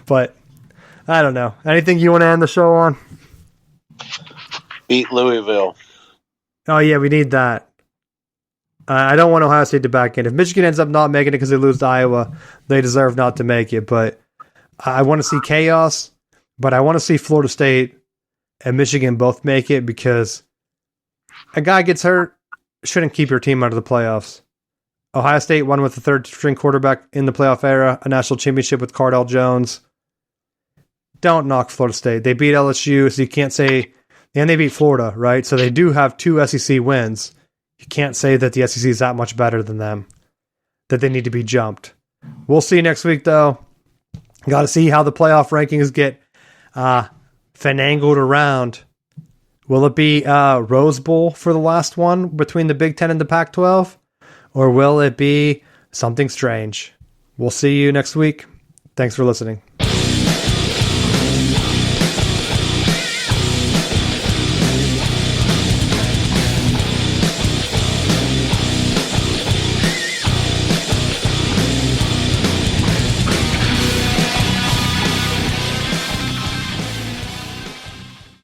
But I don't know. Anything you want to end the show on? Beat Louisville. Oh, yeah, we need that. I don't want Ohio State to back in. If Michigan ends up not making it because they lose to Iowa, they deserve not to make it. But I want to see chaos. But I want to see Florida State and Michigan both make it because a guy gets hurt, shouldn't keep your team out of the playoffs. Ohio State won with the third-string quarterback in the playoff era, a national championship with Cardell Jones. Don't knock Florida State. They beat LSU, so you can't say... And they beat Florida, right? So they do have 2 SEC wins. You can't say that the SEC is that much better than them, that they need to be jumped. We'll see next week, though. Got to see how the playoff rankings get finangled around. Will it be Rose Bowl for the last one between the Big Ten and the Pac-12? Or will it be something strange? We'll see you next week. Thanks for listening.